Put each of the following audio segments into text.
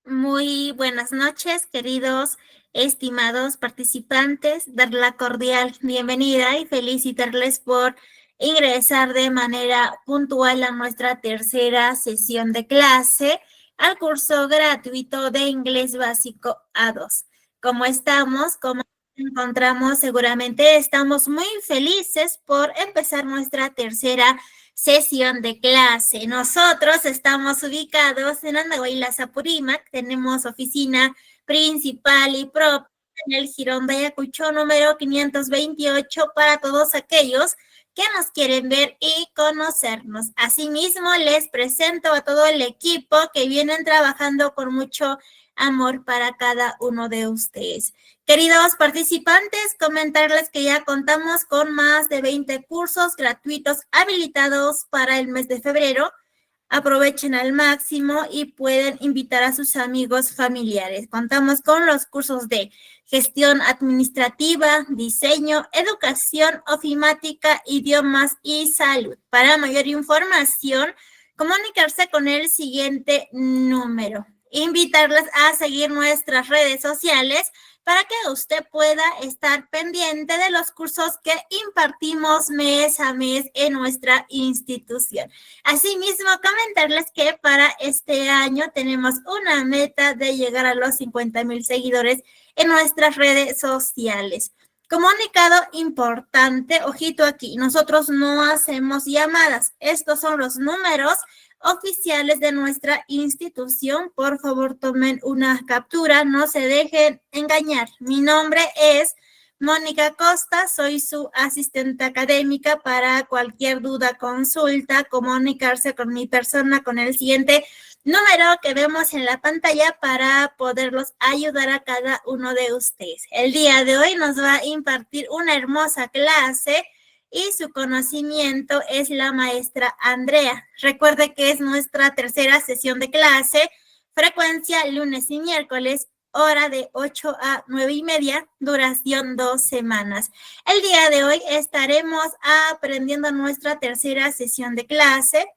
Muy buenas noches, queridos, estimados participantes. Dar la cordial bienvenida y felicitarles por ingresar de manera puntual a nuestra tercera sesión de clase al curso gratuito de Inglés Básico A2. ¿Cómo estamos? ¿Cómo nos encontramos? Seguramente estamos muy felices por empezar nuestra tercera sesión de clase. Nosotros estamos ubicados en Andahuaylas, Apurímac. Tenemos oficina principal y propia en el Jirón de Ayacucho número 528 para todos aquellos que nos quieren ver y conocernos. Asimismo, les presento a todo el equipo que vienen trabajando con mucho amor para cada uno de ustedes. Queridos participantes, comentarles que ya contamos con más de 20 cursos gratuitos habilitados para el mes de febrero. Aprovechen al máximo y pueden invitar a sus amigos familiares. Contamos con los cursos de gestión administrativa, diseño, educación, ofimática, idiomas y salud. Para mayor información, comunicarse con el siguiente número. Invitarles a seguir nuestras redes sociales para que usted pueda estar pendiente de los cursos que impartimos mes a mes en nuestra institución. Asimismo, comentarles que para este año tenemos una meta de llegar a los 50,000 seguidores en nuestras redes sociales. Comunicado importante, ojito aquí, nosotros no hacemos llamadas. Estos son los números oficiales de nuestra institución. Por favor, tomen una captura, no se dejen engañar. Mi nombre es Mónica Costa, soy su asistente académica. Para cualquier duda, consulta, comunicarse con mi persona con el siguiente número que vemos en la pantalla para poderlos ayudar a cada uno de ustedes. El día de hoy nos va a impartir una hermosa clase y su conocimiento es la maestra Andrea. Recuerde que es nuestra tercera sesión de clase, frecuencia lunes y miércoles, hora de 8 a 9:30, duración 2 semanas. El día de hoy estaremos aprendiendo nuestra tercera sesión de clase.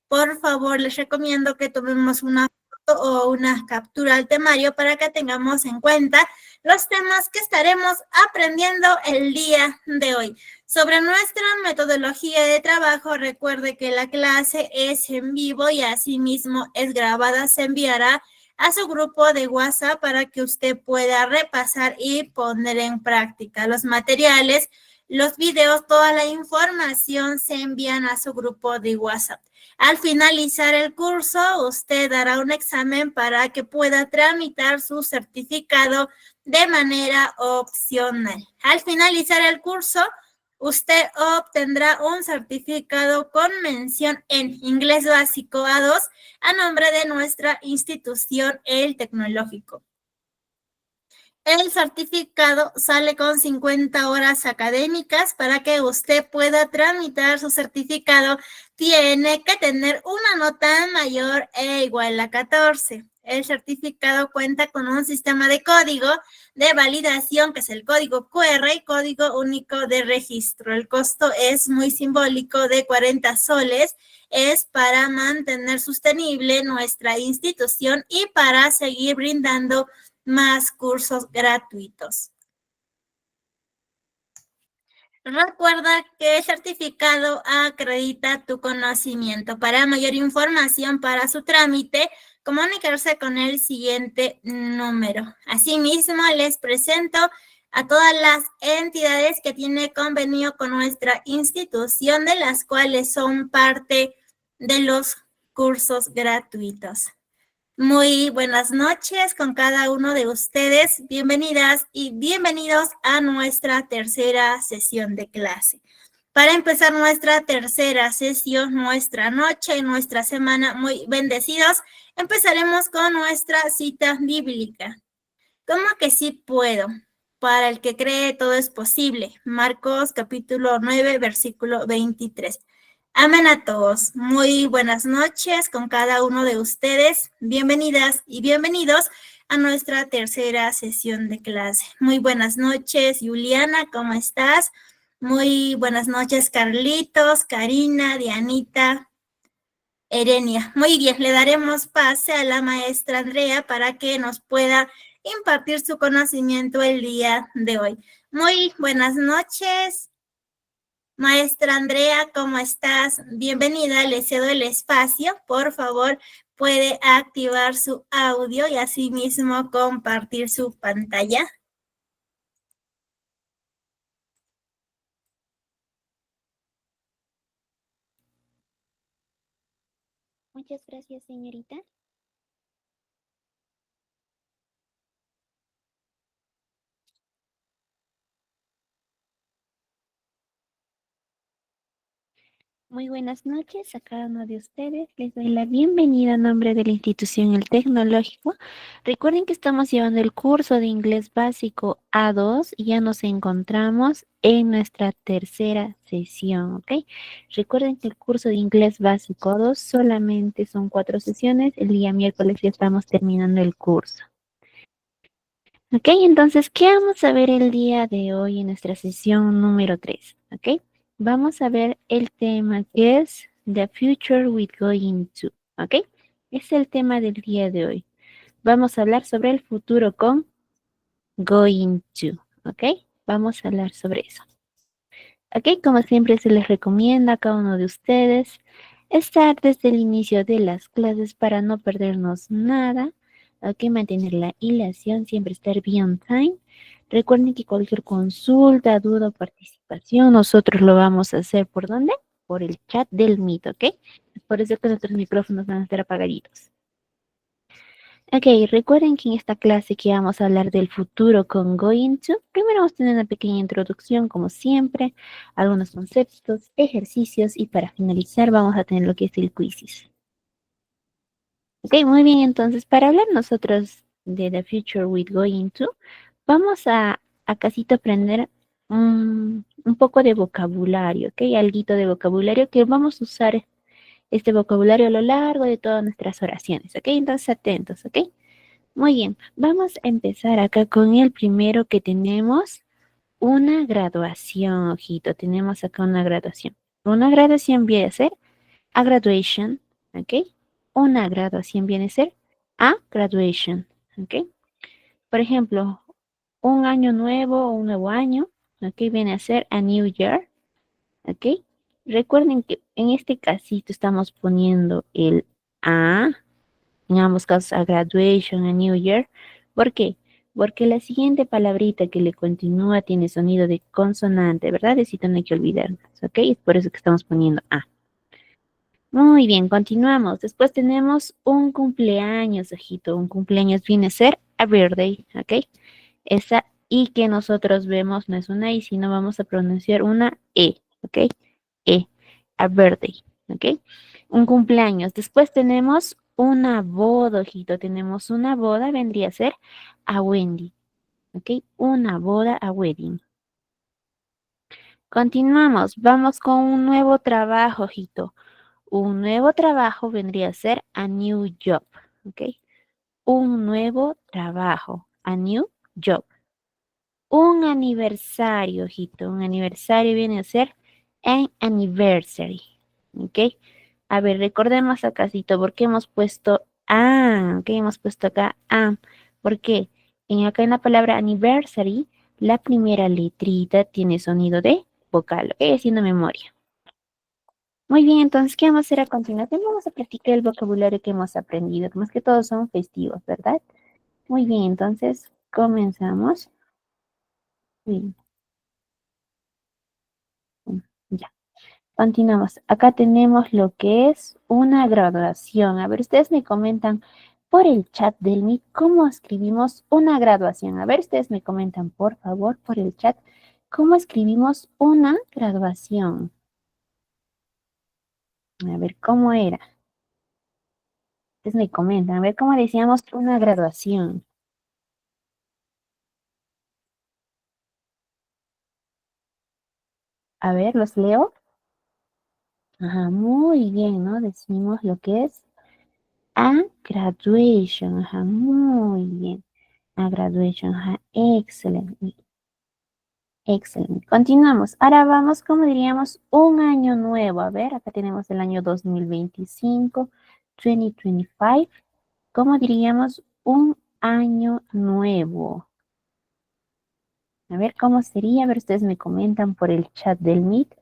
Por favor, les recomiendo que tomemos una foto o una captura al temario para que tengamos en cuenta los temas que estaremos aprendiendo el día de hoy. Sobre nuestra metodología de trabajo, recuerde que la clase es en vivo y asimismo es grabada. Se enviará a su grupo de WhatsApp para que usted pueda repasar y poner en práctica los materiales, los videos, toda la información se envían a su grupo de WhatsApp. Al finalizar el curso, usted dará un examen para que pueda tramitar su certificado de manera opcional. Al finalizar el curso, usted obtendrá un certificado con mención en Inglés Básico A2 a nombre de nuestra institución, el Tecnológico. El certificado sale con 50 horas académicas. Para que usted pueda tramitar su certificado, tiene que tener una nota mayor e igual a 14. El certificado cuenta con un sistema de código de validación, que es el código QR y código único de registro. El costo es muy simbólico, de 40 soles. Es para mantener sostenible nuestra institución y para seguir brindando más cursos gratuitos. Recuerda que el certificado acredita tu conocimiento. Para mayor información para su trámite, comunicarse con el siguiente número. Asimismo, les presento a todas las entidades que tienen convenio con nuestra institución, de las cuales son parte de los cursos gratuitos. Muy buenas noches con cada uno de ustedes. Bienvenidas y bienvenidos a nuestra tercera sesión de clase. Para empezar nuestra tercera sesión, nuestra noche y nuestra semana muy bendecidos, empezaremos con nuestra cita bíblica. ¿Cómo que sí puedo? Para el que cree, todo es posible. Marcos capítulo 9, versículo 23. Amén a todos. Muy buenas noches con cada uno de ustedes. Bienvenidas y bienvenidos a nuestra tercera sesión de clase. Muy buenas noches, Juliana, ¿cómo estás? Muy buenas noches, Carlitos, Karina, Dianita. Erenia. Muy bien, le daremos pase a la maestra Andrea para que nos pueda impartir su conocimiento el día de hoy. Muy buenas noches, maestra Andrea, ¿cómo estás? Bienvenida, le cedo el espacio. Por favor, puede activar su audio y asimismo compartir su pantalla. Muchas gracias, señorita. Muy buenas noches a cada uno de ustedes. Les doy la bienvenida a nombre de la institución El Tecnológico. Recuerden que estamos llevando el curso de inglés básico A2 y ya nos encontramos en nuestra tercera sesión, ¿ok? Recuerden que el curso de inglés básico A2 solamente son 4 sesiones. El día miércoles ya estamos terminando el curso. Ok, entonces, ¿qué vamos a ver el día de hoy en nuestra sesión número 3? Ok, vamos a ver el tema que es The Future with Going to. Ok, es el tema del día de hoy. Vamos a hablar sobre el futuro con going to. Ok, vamos a hablar sobre eso. Ok, como siempre se les recomienda a cada uno de ustedes estar desde el inicio de las clases para no perdernos nada. Ok, mantener la hilación, siempre estar bien on time. Recuerden que cualquier consulta, duda o participación, nosotros lo vamos a hacer ¿por dónde? Por el chat del Meet, ¿ok? Es por eso que nuestros micrófonos van a estar apagaditos. Ok, recuerden que en esta clase que vamos a hablar del futuro con Going to, primero vamos a tener una pequeña introducción, como siempre, algunos conceptos, ejercicios y para finalizar vamos a tener lo que es el quizzes. Ok, muy bien, entonces para hablar nosotros de The Future with Going to, vamos a casito aprender un poco de vocabulario, ok, alguito de vocabulario que vamos a usar este vocabulario a lo largo de todas nuestras oraciones, ok, entonces atentos, ok. Muy bien, vamos a empezar acá con el primero que tenemos, una graduación, ojito, tenemos acá una graduación. Una graduación viene a ser a graduation, ¿ok? Una graduación viene a ser a graduation, ¿ok? Por ejemplo, un año nuevo o un nuevo año, ¿ok? Viene a ser a new year, ¿ok? Recuerden que en este casito estamos poniendo el a, en ambos casos a graduation, a new year. ¿Por qué? Porque la siguiente palabrita que le continúa tiene sonido de consonante, ¿verdad? Así no hay que olvidarnos, ¿ok? Es por eso que estamos poniendo a. Muy bien, continuamos. Después tenemos un cumpleaños, ojito. Un cumpleaños viene a ser a birthday, ¿ok? Esa I que nosotros vemos no es una I, sino vamos a pronunciar una E, ¿ok? E, a birthday, ¿ok? Un cumpleaños. Después tenemos una boda, ojito. Tenemos una boda, vendría a ser a Wendy, ¿ok? Una boda a wedding. Continuamos. Vamos con un nuevo trabajo, ojito. Un nuevo trabajo vendría a ser a new job, ¿ok? Un nuevo trabajo, a new job. Un aniversario, ojito. Un aniversario viene a ser an anniversary, ¿ok? A ver, recordemos acá, ¿por qué hemos puesto a? ¿Ok? Hemos puesto acá a. ¿Por qué? Acá en la palabra anniversary, la primera letrita tiene sonido de vocal, ¿ok? Haciendo memoria. Muy bien, entonces, ¿qué vamos a hacer a continuación? Vamos a practicar el vocabulario que hemos aprendido, que más que todos son festivos, ¿verdad? Muy bien, entonces, comenzamos. Bien, ya, continuamos. Acá tenemos lo que es una graduación. A ver, ustedes me comentan por el chat del Meet cómo escribimos una graduación. A ver, ustedes me comentan, por favor, por el chat, cómo escribimos una graduación. A ver, ¿cómo era? Ustedes me comentan, a ver, ¿cómo decíamos una graduación? A ver, los leo. Ajá, muy bien, ¿no? Decimos lo que es a graduation. Ajá, muy bien. A graduation. Ajá, excelente. Excelente. Continuamos. Ahora vamos, como diríamos, un año nuevo. A ver, acá tenemos el año 2025, 2025. ¿Cómo diríamos un año nuevo? A ver, ¿cómo sería? A ver, ustedes me comentan por el chat del Meet.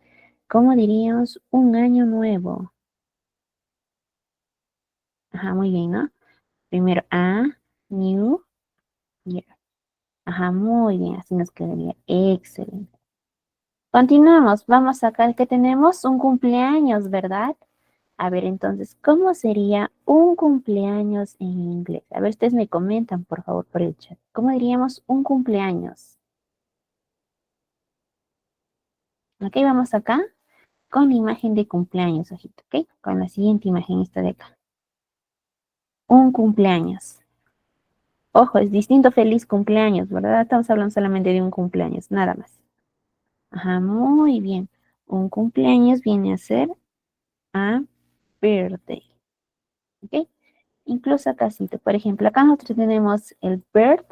¿Cómo diríamos un año nuevo? Ajá, muy bien, ¿no? Primero, a, new year. Ajá, muy bien, así nos quedaría. Excelente. Continuamos. Vamos acá que tenemos un cumpleaños, ¿verdad? A ver, entonces, ¿cómo sería un cumpleaños en inglés? A ver, ustedes me comentan, por favor, por el chat. ¿Cómo diríamos un cumpleaños? Ok, vamos acá con la imagen de cumpleaños, ojito, ¿ok? Con la siguiente imagen, esta de acá. Un cumpleaños. Ojo, es distinto feliz cumpleaños, ¿verdad? Estamos hablando solamente de un cumpleaños, nada más. Ajá, muy bien. Un cumpleaños viene a ser a birthday, ¿ok? Incluso acá, sí, por ejemplo, acá nosotros tenemos el birth,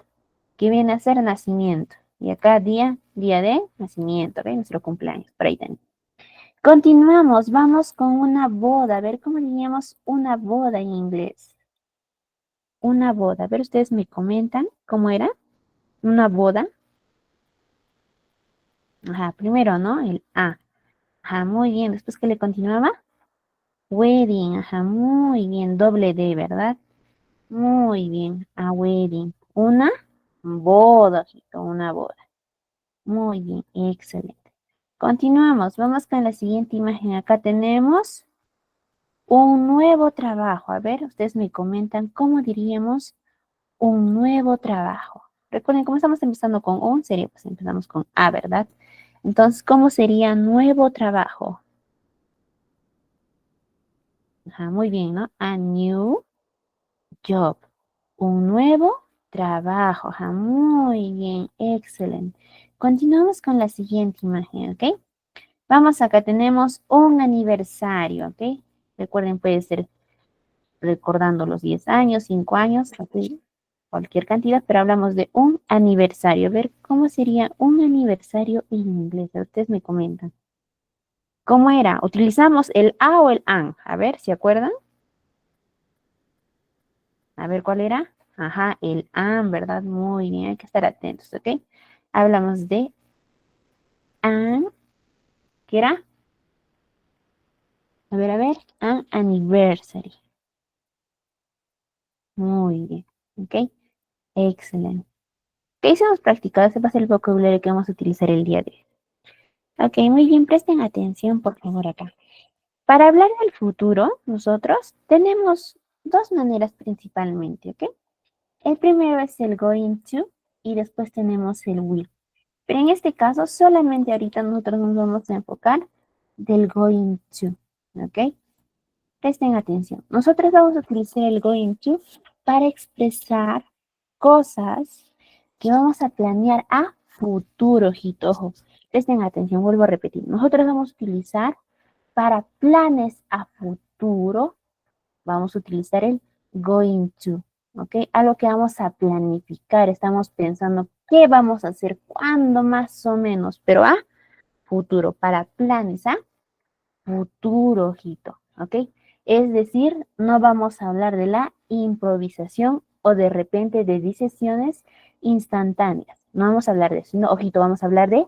que viene a ser nacimiento. Y acá día de nacimiento, ¿ok? Nuestro cumpleaños, por ahí también. Continuamos, vamos con una boda. A ver cómo diríamos una boda en inglés. Una boda. A ver, ustedes me comentan cómo era. Una boda. Ajá, primero, ¿no? El A. Ajá, muy bien. Después que le continuaba. Wedding. Ajá, muy bien. Doble D, ¿verdad? Muy bien. A wedding. Una boda, ojito, una boda. Muy bien, excelente. Continuamos. Vamos con la siguiente imagen. Acá tenemos un nuevo trabajo. A ver, ustedes me comentan cómo diríamos un nuevo trabajo. Recuerden, como estamos empezando con un, sería, pues empezamos con A, ¿verdad? Entonces, ¿cómo sería nuevo trabajo? Ajá, muy bien, ¿no? A new job. Un nuevo trabajo. Ajá, muy bien, excelente. Continuamos con la siguiente imagen, ¿ok? Vamos acá, tenemos un aniversario, ¿ok? Recuerden, puede ser recordando los 10 años, 5 años, ¿ok? Cualquier cantidad, pero hablamos de un aniversario. A ver, ¿cómo sería un aniversario en inglés? Ustedes me comentan. ¿Cómo era? ¿Utilizamos el a o el an? A ver, ¿se acuerdan? A ver, ¿cuál era? Ajá, el an, ¿verdad? Muy bien, hay que estar atentos, ¿ok? Hablamos de an, ¿qué era? A ver, an anniversary. Muy bien, ¿ok? Excelente. ¿Qué hicimos practicado? Ese va a ser el vocabulario que vamos a utilizar el día de hoy. Ok, muy bien, presten atención, por favor, acá. Para hablar del futuro, nosotros tenemos dos maneras principalmente, ¿ok? El primero es el going to y después tenemos el will. Pero en este caso, solamente ahorita nosotros nos vamos a enfocar del going to, ¿ok? Presten atención. Nosotros vamos a utilizar el going to para expresar cosas que vamos a planear a futuro, ojito, ojo. Presten atención, vuelvo a repetir. Nosotros vamos a utilizar para planes a futuro, vamos a utilizar el going to, ¿ok? Algo que vamos a planificar, estamos pensando qué vamos a hacer, cuándo más o menos, pero a futuro, para planes a futuro, ojito, ¿ok? Es decir, no vamos a hablar de la improvisación o de repente de decisiones instantáneas. No vamos a hablar de eso, no, ojito, vamos a hablar de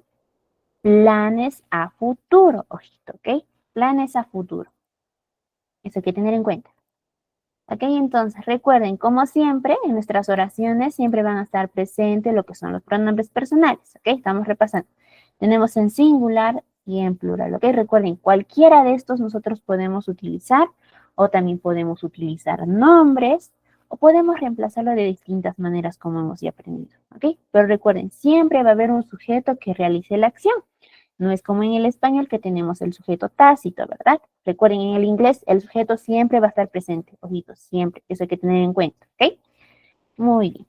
planes a futuro, ojito, ¿ok? Planes a futuro. Eso hay que tener en cuenta. Ok, entonces recuerden, como siempre, en nuestras oraciones siempre van a estar presentes lo que son los pronombres personales. Ok, estamos repasando. Tenemos en singular y en plural. Ok, recuerden, cualquiera de estos nosotros podemos utilizar o también podemos utilizar nombres o podemos reemplazarlo de distintas maneras como hemos ya aprendido. Ok, pero recuerden, siempre va a haber un sujeto que realice la acción. No es como en el español que tenemos el sujeto tácito, ¿verdad? Recuerden, en el inglés el sujeto siempre va a estar presente. Ojitos, siempre. Eso hay que tener en cuenta, ¿ok? Muy bien.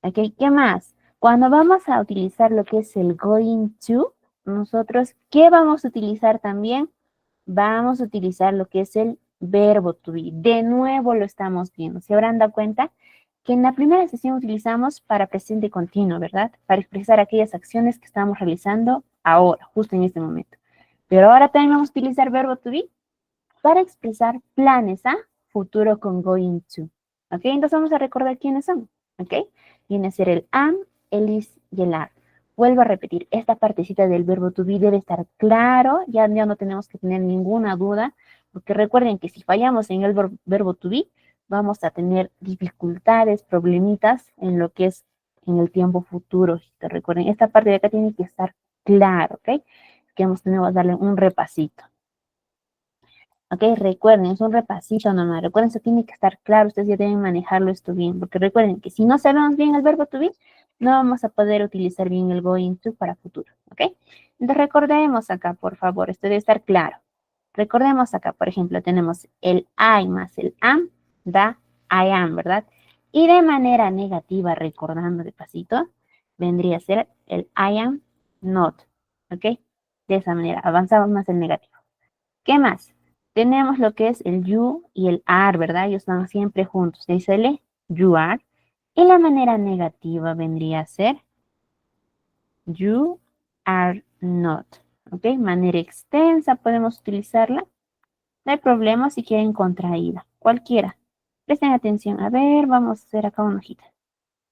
¿Ok? ¿Qué más? Cuando vamos a utilizar lo que es el going to, nosotros, ¿qué vamos a utilizar también? Vamos a utilizar lo que es el verbo to be. De nuevo lo estamos viendo. ¿Se habrán dado cuenta? que en la primera sesión utilizamos para presente continuo, ¿verdad? Para expresar aquellas acciones que estamos realizando ahora, justo en este momento. Pero ahora también vamos a utilizar verbo to be para expresar planes a futuro con going to. ¿Ok? Entonces vamos a recordar quiénes son. ¿Ok? Viene a ser el am, el is y el are. Vuelvo a repetir, esta partecita del verbo to be debe estar claro, ya no tenemos que tener ninguna duda, porque recuerden que si fallamos en el verbo to be, vamos a tener dificultades, problemitas en lo que es en el tiempo futuro. Recuerden, esta parte de acá tiene que estar claro, ¿ok? Que vamos a darle un repasito. Ok, recuerden, es un repasito nomás. Recuerden, eso tiene que estar claro. Ustedes ya deben manejarlo esto bien. Porque recuerden que si no sabemos bien el verbo to be, no vamos a poder utilizar bien el going to para futuro. Ok, entonces recordemos acá, por favor. Esto debe estar claro. Recordemos acá, por ejemplo, tenemos el I más el am, da I am, ¿verdad? Y de manera negativa, recordando de pasito, vendría a ser el I am not. Ok, de esa manera, avanzamos más el negativo. ¿Qué más? Tenemos lo que es el you y el are, ¿verdad? Ellos van siempre juntos. Dísele you are. Y la manera negativa vendría a ser you are not. ¿Ok? Manera extensa podemos utilizarla. No hay problema si quieren contraída. Cualquiera. Presten atención. A ver, vamos a hacer acá una hojita.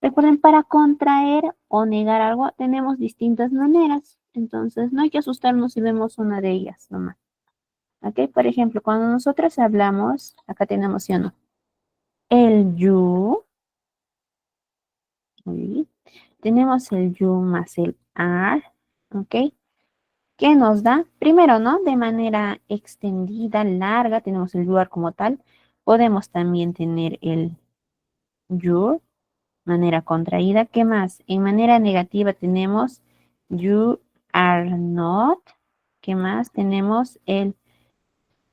Recuerden, para contraer o negar algo tenemos distintas maneras. Entonces, no hay que asustarnos si vemos una de ellas nomás. ¿Ok? Por ejemplo, cuando nosotros hablamos, acá tenemos, ¿sí o no? El you, ¿sí? Tenemos el you más el are, ¿ok? ¿Qué nos da? Primero, ¿no? De manera extendida, larga, tenemos el you are como tal. Podemos también tener el your, manera contraída. ¿Qué más? En manera negativa tenemos you are not. ¿Qué más? Tenemos el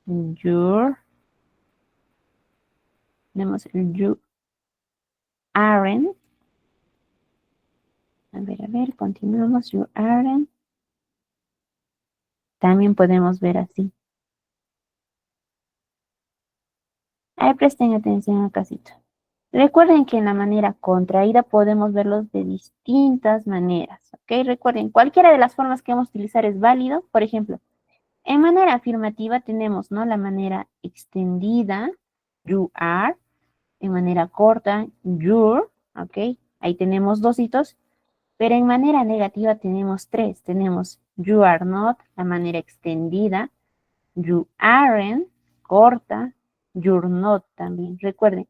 your. Tenemos el you aren't. A ver, continuamos. You aren't. También podemos ver así. Ahí presten atención a casito. Recuerden que en la manera contraída podemos verlos de distintas maneras. ¿Ok? Recuerden, cualquiera de las formas que vamos a utilizar es válido. Por ejemplo, en manera afirmativa tenemos, ¿no? La manera extendida, you are. En manera corta, your. ¿Ok? Ahí tenemos dos hitos. Pero en manera negativa tenemos tres. Tenemos you are not, la manera extendida. You aren't, corta. You're not también. Recuerden,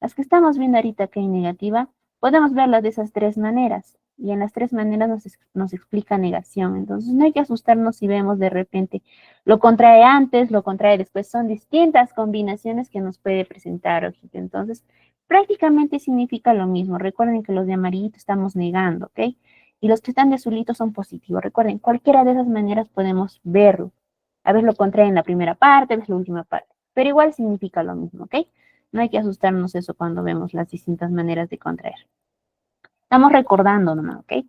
las que estamos viendo ahorita que en negativa, podemos verlas de esas tres maneras. Y en las tres maneras nos explica negación. Entonces no hay que asustarnos si vemos de repente lo contrae antes, lo contrae después. Son distintas combinaciones que nos puede presentar, ojito. Entonces, prácticamente significa lo mismo. Recuerden que los de amarillito estamos negando, ¿ok? Y los que están de azulito son positivos. Recuerden, cualquiera de esas maneras podemos verlo. A veces lo contrae en la primera parte, a veces la última parte. Pero igual significa lo mismo, ¿ok? No hay que asustarnos eso cuando vemos las distintas maneras de contraer. Estamos recordando nomás, ¿ok?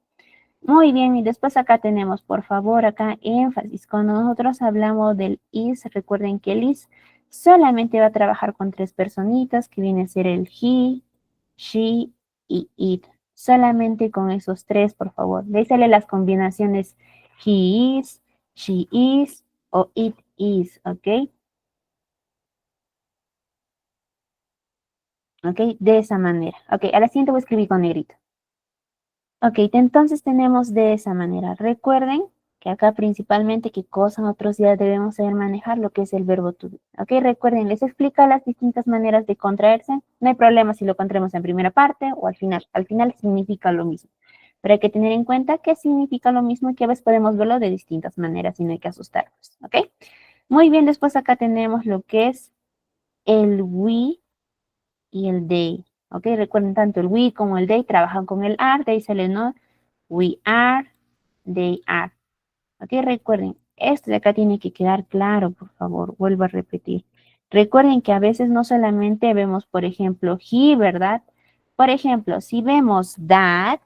Muy bien, y después acá tenemos, por favor, acá énfasis. Cuando nosotros hablamos del is, recuerden que el is solamente va a trabajar con tres personitas, que viene a ser el he, she y it. Solamente con esos tres, por favor. Déjale las combinaciones he is, she is o it is, ¿ok? ¿Ok? De esa manera. Ok, a la siguiente voy a escribir con negrito. Ok, entonces tenemos de esa manera. Recuerden que acá principalmente qué cosa nosotros ya debemos saber manejar lo que es el verbo to be. Ok, recuerden, les explica las distintas maneras de contraerse. No hay problema si lo contraemos en primera parte o al final. Al final significa lo mismo. Pero hay que tener en cuenta que significa lo mismo y que a veces podemos verlo de distintas maneras y no hay que asustarnos. Ok, muy bien, después acá tenemos lo que es el we y el they. Ok, recuerden tanto el we como el they trabajan con el are, de ahí sale no. We are, they are. Ok, recuerden, esto de acá tiene que quedar claro, por favor, vuelvo a repetir. Recuerden que a veces no solamente vemos, por ejemplo, he, ¿verdad? Por ejemplo, si vemos that,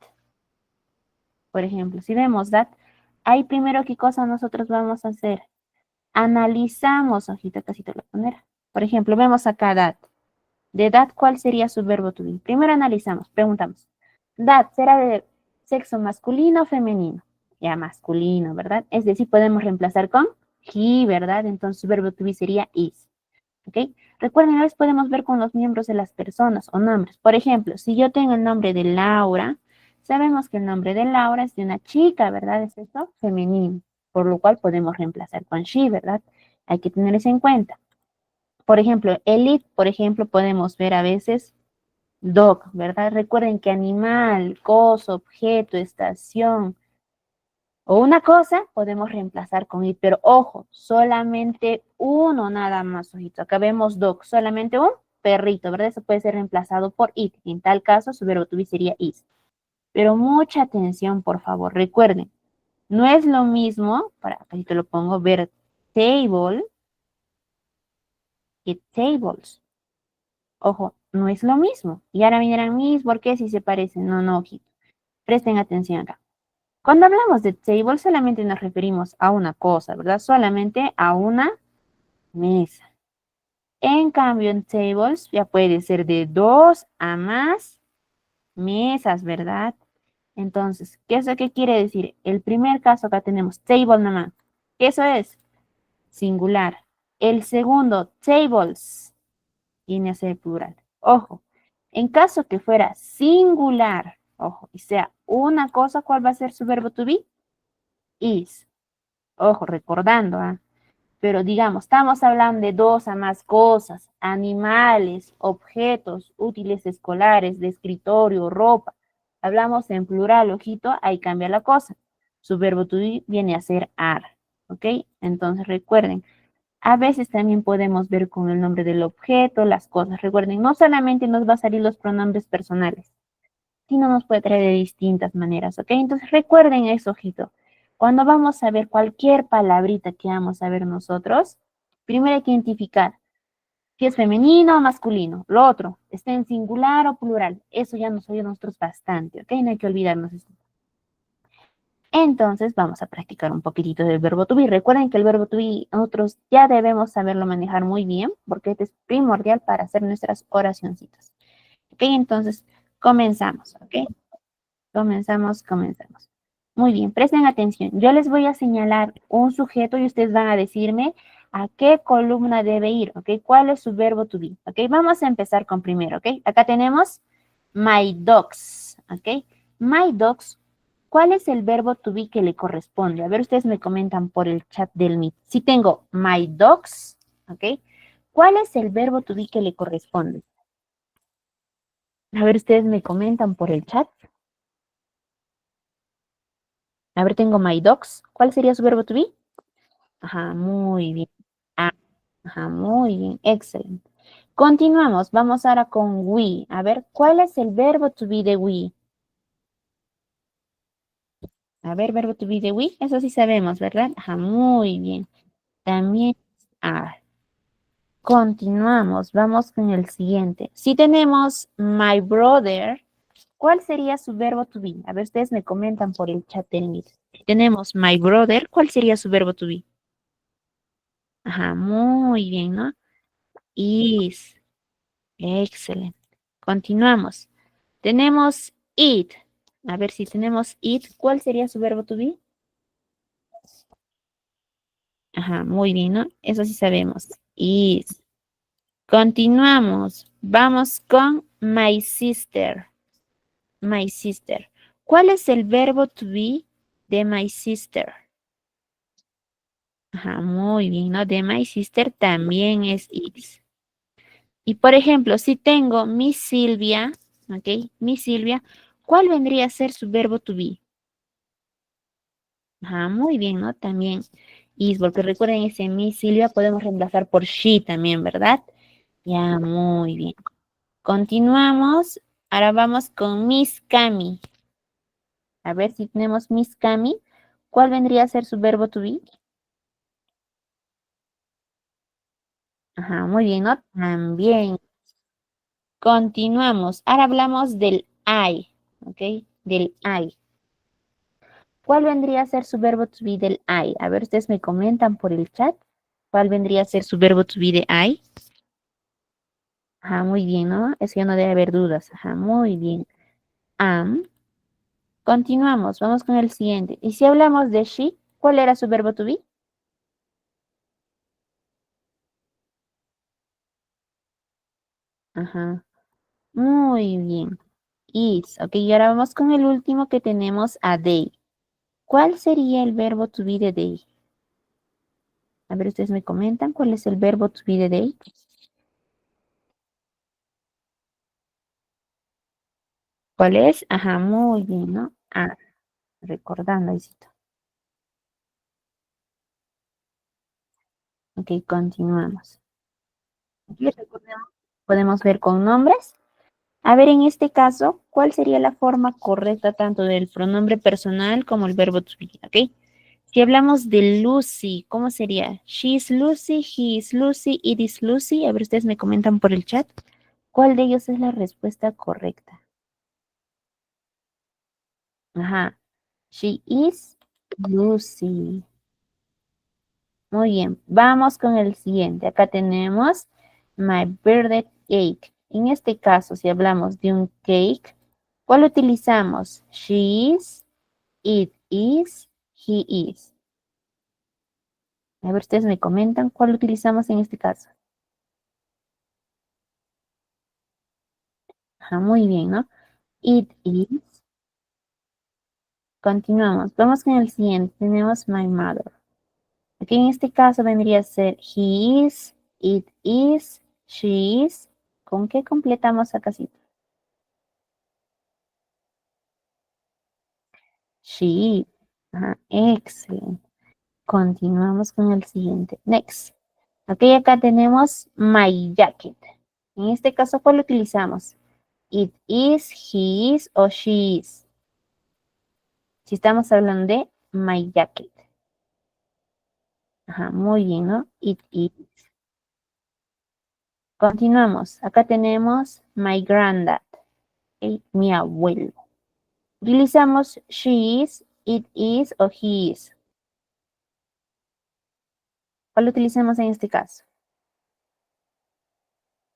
por ejemplo, si vemos that, ahí primero, ¿qué cosa nosotros vamos a hacer? Analizamos, ojito, casi te lo voy a poner. Por ejemplo, vemos acá that. De that, ¿cuál sería su verbo to be? Primero analizamos, preguntamos. That será de sexo masculino o femenino. Ya masculino, ¿verdad? Es decir, podemos reemplazar con he, ¿verdad? Entonces su verbo to be sería is. ¿Ok? Recuerden, a veces podemos ver con los miembros de las personas o nombres. Por ejemplo, si yo tengo el nombre de Laura, sabemos que el nombre de Laura es de una chica, ¿verdad? Es eso, femenino. Por lo cual podemos reemplazar con she, ¿verdad? Hay que tener eso en cuenta. Por ejemplo, el it, por ejemplo, podemos ver a veces dog, ¿verdad? Recuerden que animal, cosa, objeto, estación o una cosa podemos reemplazar con it, pero ojo, solamente uno nada más, ojito. Acá vemos dog, solamente un perrito, ¿verdad? Eso puede ser reemplazado por it. En tal caso, su verbo to be sería is. Pero mucha atención, por favor. Recuerden, no es lo mismo, para acá te lo pongo, ver table que tables. Ojo, no es lo mismo. Y ahora me dirán, Miss, ¿por qué si se parecen? No, no, ojito. Presten atención acá. Cuando hablamos de table, solamente nos referimos a una cosa, ¿verdad? Solamente a una mesa. En cambio, en tables ya puede ser de dos a más mesas, ¿verdad? Entonces, ¿qué quiere decir? El primer caso acá tenemos table nada más. Eso es singular. El segundo, tables, viene a ser plural. Ojo, en caso que fuera singular, ojo, y sea una cosa, ¿cuál va a ser su verbo to be? Is. Ojo, recordando, ¿ah? Pero digamos, estamos hablando de dos a más cosas, animales, objetos, útiles escolares, de escritorio, ropa. Hablamos en plural, ojito, ahí cambia la cosa. Su verbo to be viene a ser are, ¿ok? Entonces recuerden, a veces también podemos ver con el nombre del objeto, las cosas. Recuerden, no solamente nos va a salir los pronombres personales, sino nos puede traer de distintas maneras, ¿ok? Entonces recuerden eso, ojito. Cuando vamos a ver cualquier palabrita que vamos a ver nosotros, primero hay que identificar si es femenino o masculino. Lo otro, está en singular o plural. Eso ya nos ayuda a nosotros bastante, ¿ok? No hay que olvidarnos esto. Entonces vamos a practicar un poquitito del verbo to be. Recuerden que el verbo to be nosotros ya debemos saberlo manejar muy bien porque este es primordial para hacer nuestras oracioncitas. Ok, entonces comenzamos, ok. Comenzamos. Muy bien, presten atención. Yo les voy a señalar un sujeto y ustedes van a decirme a qué columna debe ir, ¿ok? ¿Cuál es su verbo to be? ¿Ok? Vamos a empezar con primero, ¿ok? Acá tenemos my dogs, ¿ok? My dogs, ¿cuál es el verbo to be que le corresponde? A ver, ustedes me comentan por el chat del Meet. Si tengo my dogs, ¿ok? ¿Cuál es el verbo to be que le corresponde? A ver, ustedes me comentan por el chat. A ver, tengo my dogs. ¿Cuál sería su verbo to be? Ajá, muy bien. Ah, ajá, muy bien. Excelente. Continuamos. Vamos ahora con we. A ver, ¿cuál es el verbo to be de we? A ver, verbo to be de we. Eso sí sabemos, ¿verdad? Ajá, muy bien. También are. Continuamos. Vamos con el siguiente. Si tenemos my brother, ¿cuál sería su verbo to be? A ver, ustedes me comentan por el chat del Meet. Si tenemos my brother, ¿cuál sería su verbo to be? Ajá, muy bien, ¿no? Is. Excelente. Continuamos. Tenemos it. A ver si tenemos it. ¿Cuál sería su verbo to be? Ajá, muy bien, ¿no? Eso sí sabemos. Is. Continuamos. Vamos con my sister. My sister. ¿Cuál es el verbo to be de my sister? Ajá, muy bien, ¿no? De my sister también es is. Y por ejemplo, si tengo mi Silvia, ¿ok? Mi Silvia, ¿cuál vendría a ser su verbo to be? Ajá, muy bien, ¿no? También is, porque recuerden ese mi Silvia podemos reemplazar por she también, ¿verdad? Ya, muy bien. Continuamos. Ahora vamos con Miss Cami. A ver si tenemos Miss Cami. ¿Cuál vendría a ser su verbo to be? Ajá, muy bien, ¿no? También. Continuamos. Ahora hablamos del I, ¿ok? Del I. ¿Cuál vendría a ser su verbo to be del I? A ver, ustedes me comentan por el chat. ¿Cuál vendría a ser su verbo to be de I? Ajá, muy bien, ¿no? Eso ya no debe haber dudas. Ajá, muy bien. Am. Continuamos, vamos con el siguiente. Y si hablamos de she, ¿cuál era su verbo to be? Ajá, muy bien. Is, ok, y ahora vamos con el último que tenemos a they. ¿Cuál sería el verbo to be de they? A ver, ustedes me comentan cuál es el verbo to be de they. ¿Cuál es? Ajá, muy bien, ¿no? Ah, recordando, Isito. Ok, continuamos. Aquí recordemos, podemos ver con nombres. A ver, en este caso, ¿cuál sería la forma correcta tanto del pronombre personal como el verbo to be? ¿Ok? Si hablamos de Lucy, ¿cómo sería? She is Lucy, he is Lucy, it is Lucy. A ver, ustedes me comentan por el chat. ¿Cuál de ellos es la respuesta correcta? Ajá. She is Lucy. Muy bien. Vamos con el siguiente. Acá tenemos my birthday cake. En este caso, si hablamos de un cake, ¿cuál utilizamos? She is, it is, he is. A ver, ustedes me comentan cuál utilizamos en este caso. Ajá, muy bien, ¿no? It is. Continuamos. Vamos con el siguiente. Tenemos my mother. Aquí en este caso vendría a ser he is, it is, she is. ¿Con qué completamos acá sí? She is. Ajá, excelente. Continuamos con el siguiente. Next. Ok, acá tenemos my jacket. En este caso, ¿cuál utilizamos? It is, he is o she is. Si estamos hablando de my jacket. Ajá, muy bien, ¿no? It is. Continuamos. Acá tenemos my granddad, ¿ok? Mi abuelo. Utilizamos she is, it is o he is. ¿Cuál utilizamos en este caso?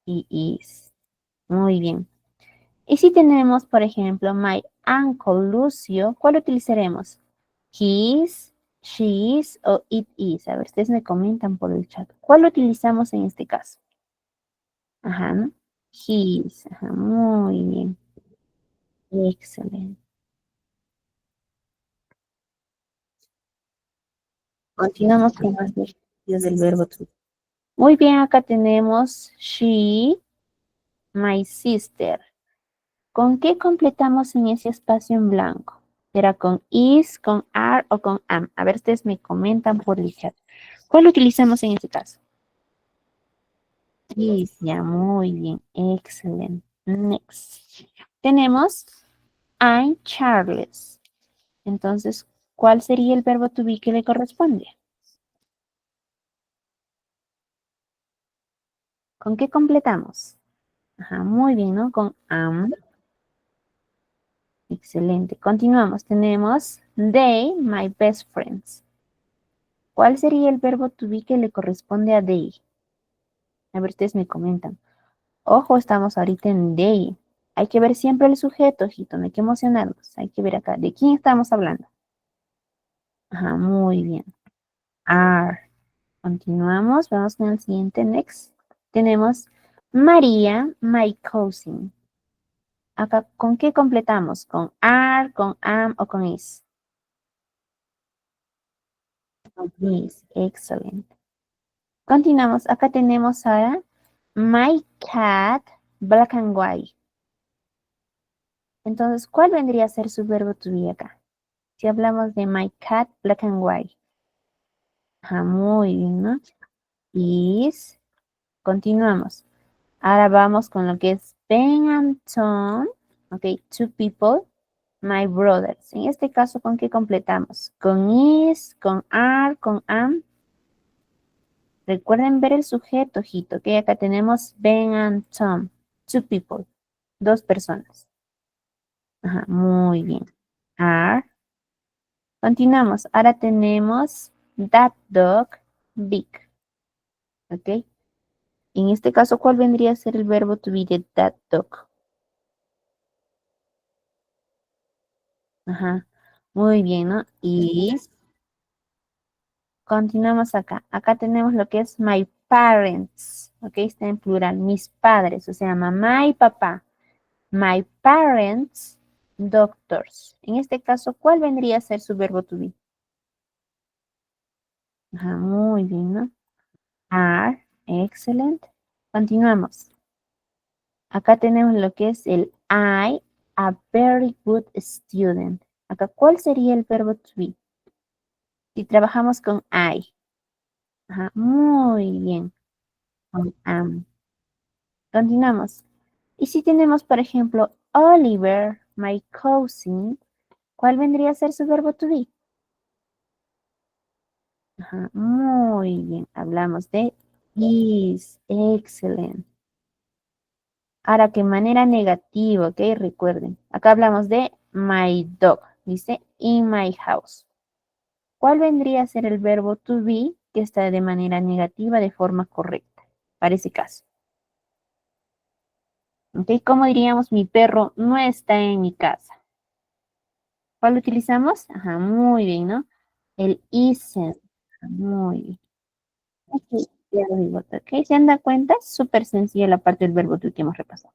He is. Muy bien. Y si tenemos, por ejemplo, my uncle Lucio, ¿cuál utilizaremos? He is, she is o it is. A ver, ustedes me comentan por el chat. ¿Cuál utilizamos en este caso? Ajá, ¿no? He is. Ajá, muy bien. Excelente. Continuamos con más ejercicios del verbo to. Muy bien, acá tenemos she, my sister. ¿Con qué completamos en ese espacio en blanco? ¿Será con is, con are o con am? A ver, ustedes me comentan por el chat. ¿Cuál utilizamos en este caso? Is, ya, muy bien. Excelente. Next. Tenemos I'm Charles. Entonces, ¿cuál sería el verbo to be que le corresponde? ¿Con qué completamos? Ajá, muy bien, ¿no? Con am. Excelente. Continuamos. Tenemos they, my best friends. ¿Cuál sería el verbo to be que le corresponde a they? A ver, ustedes me comentan. Ojo, estamos ahorita en they. Hay que ver siempre el sujeto, ojito, no hay que emocionarnos. Hay que ver acá. ¿De quién estamos hablando? Ajá, muy bien. Are. Continuamos. Vamos con el siguiente. Next. Tenemos María, my cousin. Acá, ¿con qué completamos? ¿Con are, con am o con is? Con is. Excelente. Continuamos. Acá tenemos ahora my cat, black and white. Entonces, ¿cuál vendría a ser su verbo to be acá? Si hablamos de my cat, black and white. Ajá, muy bien, ¿no? Is. Continuamos. Ahora vamos con lo que es Ben and Tom. Ok, two people. My brothers. En este caso, ¿con qué completamos? Con is, con are, con am. Recuerden ver el sujeto, ojito, ok. Acá tenemos Ben and Tom. Two people. Dos personas. Ajá, muy bien. Are. Continuamos. Ahora tenemos that dog big. ¿Ok? En este caso, ¿cuál vendría a ser el verbo to be de that dog? Ajá, muy bien, ¿no? Y continuamos acá. Acá tenemos lo que es my parents, ¿ok? Está en plural, mis padres, o sea, mamá y papá. My parents, doctors. En este caso, ¿cuál vendría a ser su verbo to be? Ajá, muy bien, ¿no? Are, excellent. Continuamos. Acá tenemos lo que es el I, a very good student. Acá, ¿cuál sería el verbo to be? Si trabajamos con I. Ajá, muy bien. Con am. Continuamos. Y si tenemos, por ejemplo, Oliver, my cousin, ¿cuál vendría a ser su verbo to be? Ajá, muy bien. Hablamos de is. Excellent. Ahora, que manera negativa, ¿ok? Recuerden. Acá hablamos de my dog. Dice in my house. ¿Cuál vendría a ser el verbo to be que está de manera negativa de forma correcta? Para ese caso. ¿Ok? ¿Cómo diríamos mi perro no está en mi casa? ¿Cuál utilizamos? Ajá, muy bien, ¿no? El isn't. Muy bien. Ok, ya lo digo, ¿ok? ¿Se han dado cuenta? Súper sencilla la parte del verbo to que hemos repasado.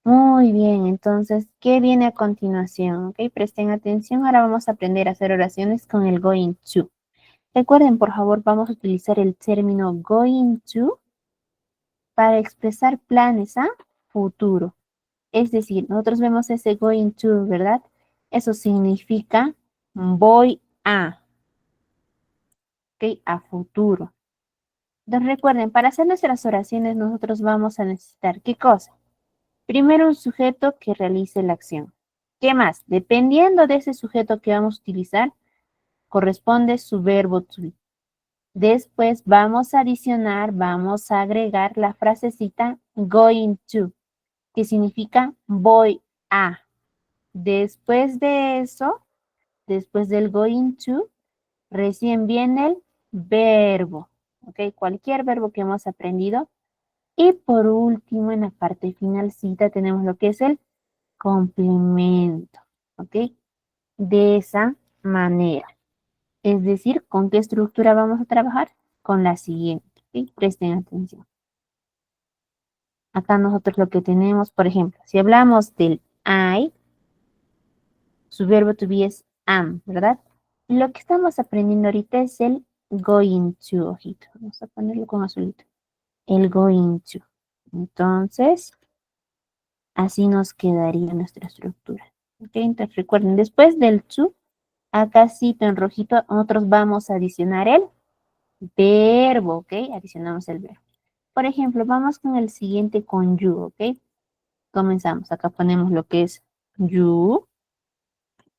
Muy bien, entonces, ¿qué viene a continuación? Ok, presten atención. Ahora vamos a aprender a hacer oraciones con el going to. Recuerden, por favor, vamos a utilizar el término going to para expresar planes a futuro. Es decir, nosotros vemos ese going to, ¿verdad? Eso significa voy a, ¿ok? A futuro. Entonces recuerden, para hacer nuestras oraciones nosotros vamos a necesitar, ¿qué cosa? Primero un sujeto que realice la acción. ¿Qué más? Dependiendo de ese sujeto que vamos a utilizar, corresponde su verbo to be. Después vamos a adicionar, vamos a agregar la frasecita going to, que significa voy a. Después de eso, después del going to, recién viene el verbo, ¿ok? Cualquier verbo que hemos aprendido. Y por último, en la parte finalcita tenemos lo que es el complemento, ¿ok? De esa manera. Es decir, ¿con qué estructura vamos a trabajar? Con la siguiente, ¿ok? Presten atención. Acá nosotros lo que tenemos, por ejemplo, si hablamos del I, su verbo to be es am, ¿verdad? Lo que estamos aprendiendo ahorita es el going to, ojito. Vamos a ponerlo con azulito. El going to. Entonces, así nos quedaría nuestra estructura. ¿Ok? Entonces recuerden, después del to, acá sí en rojito, nosotros vamos a adicionar el verbo, ¿ok? Adicionamos el verbo. Por ejemplo, vamos con el siguiente con you, ¿ok? Comenzamos. Acá ponemos lo que es you,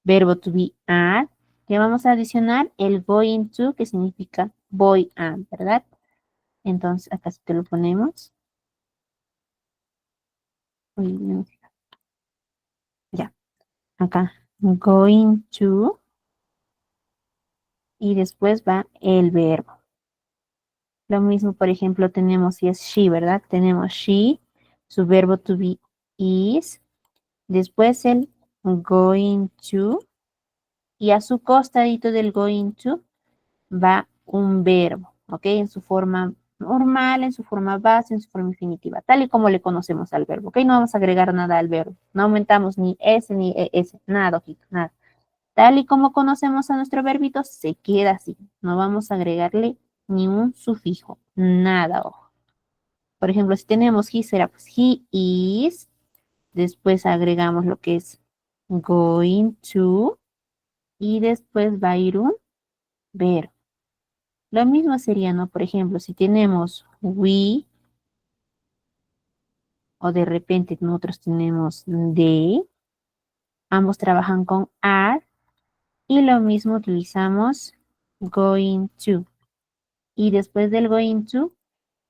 verbo to be at, que vamos a adicionar el going to, que significa voy a, ¿verdad? Entonces, acá sí te lo ponemos. Uy, no, ya, acá, going to, y después va el verbo. Lo mismo, por ejemplo, tenemos si es she, ¿verdad? Tenemos she, su verbo to be is, después el going to, y a su costadito del going to va un verbo, ¿ok? En su forma normal, en su forma base, en su forma infinitiva, tal y como le conocemos al verbo, ¿ok? No vamos a agregar nada al verbo, no aumentamos ni S ni ES, nada, ojito, nada. Tal y como conocemos a nuestro verbito, se queda así. No vamos a agregarle ni un sufijo, nada, ojo. Por ejemplo, si tenemos he, será pues he is, después agregamos lo que es going to, y después va a ir un verbo. Lo mismo sería, ¿no? Por ejemplo, si tenemos we, o de repente nosotros tenemos they, ambos trabajan con are, y lo mismo utilizamos going to. Y después del going to,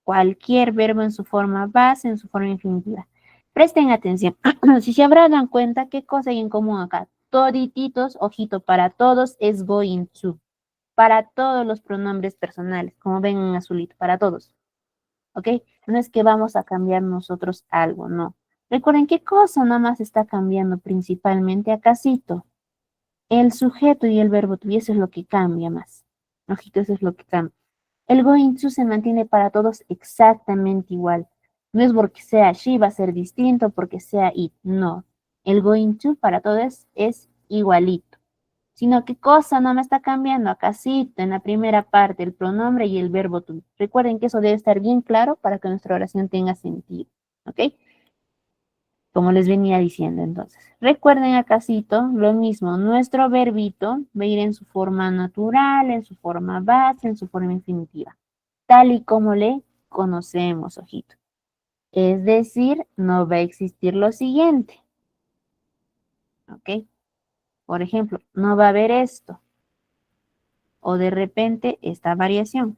cualquier verbo en su forma base, en su forma infinitiva. Presten atención. Si se habrán cuenta, ¿qué cosa hay en común acá? Todititos, ojito, para todos es going to. Para todos los pronombres personales, como ven en azulito, para todos. ¿ok? No es que vamos a cambiar nosotros algo, no. Recuerden qué cosa nomás está cambiando principalmente acácito. El sujeto y el verbo to be, eso es lo que cambia más. Ojito, eso es lo que cambia. El going to se mantiene para todos exactamente igual. No es porque sea she va a ser distinto, porque sea it, no. El going to para todos es igualito. Sino qué cosa no me está cambiando acácito en la primera parte, el pronombre y el verbo to be. Recuerden que eso debe estar bien claro para que nuestra oración tenga sentido. ¿Ok? Como les venía diciendo entonces. Recuerden acácito lo mismo, nuestro verbito va a ir en su forma natural, en su forma base, en su forma infinitiva, tal y como le conocemos, ojito. Es decir, no va a existir lo siguiente, ¿ok? Por ejemplo, no va a haber esto, o de repente esta variación.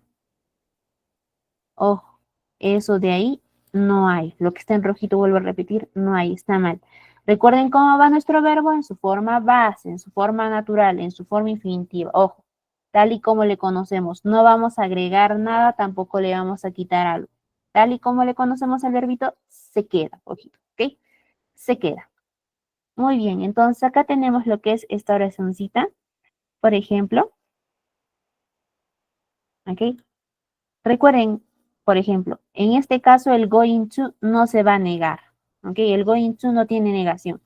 Ojo, eso de ahí no hay. Lo que está en rojito, vuelvo a repetir, no hay, está mal. Recuerden cómo va nuestro verbo en su forma base, en su forma natural, en su forma infinitiva. Ojo, tal y como le conocemos. No vamos a agregar nada, tampoco le vamos a quitar algo. Tal y como le conocemos al verbito, se queda, ojito, ¿ok? Se queda. Muy bien, entonces acá tenemos lo que es esta oracióncita. Por ejemplo, ¿ok? Recuerden, por ejemplo, en este caso el going to no se va a negar, ¿ok? El going to no tiene negación,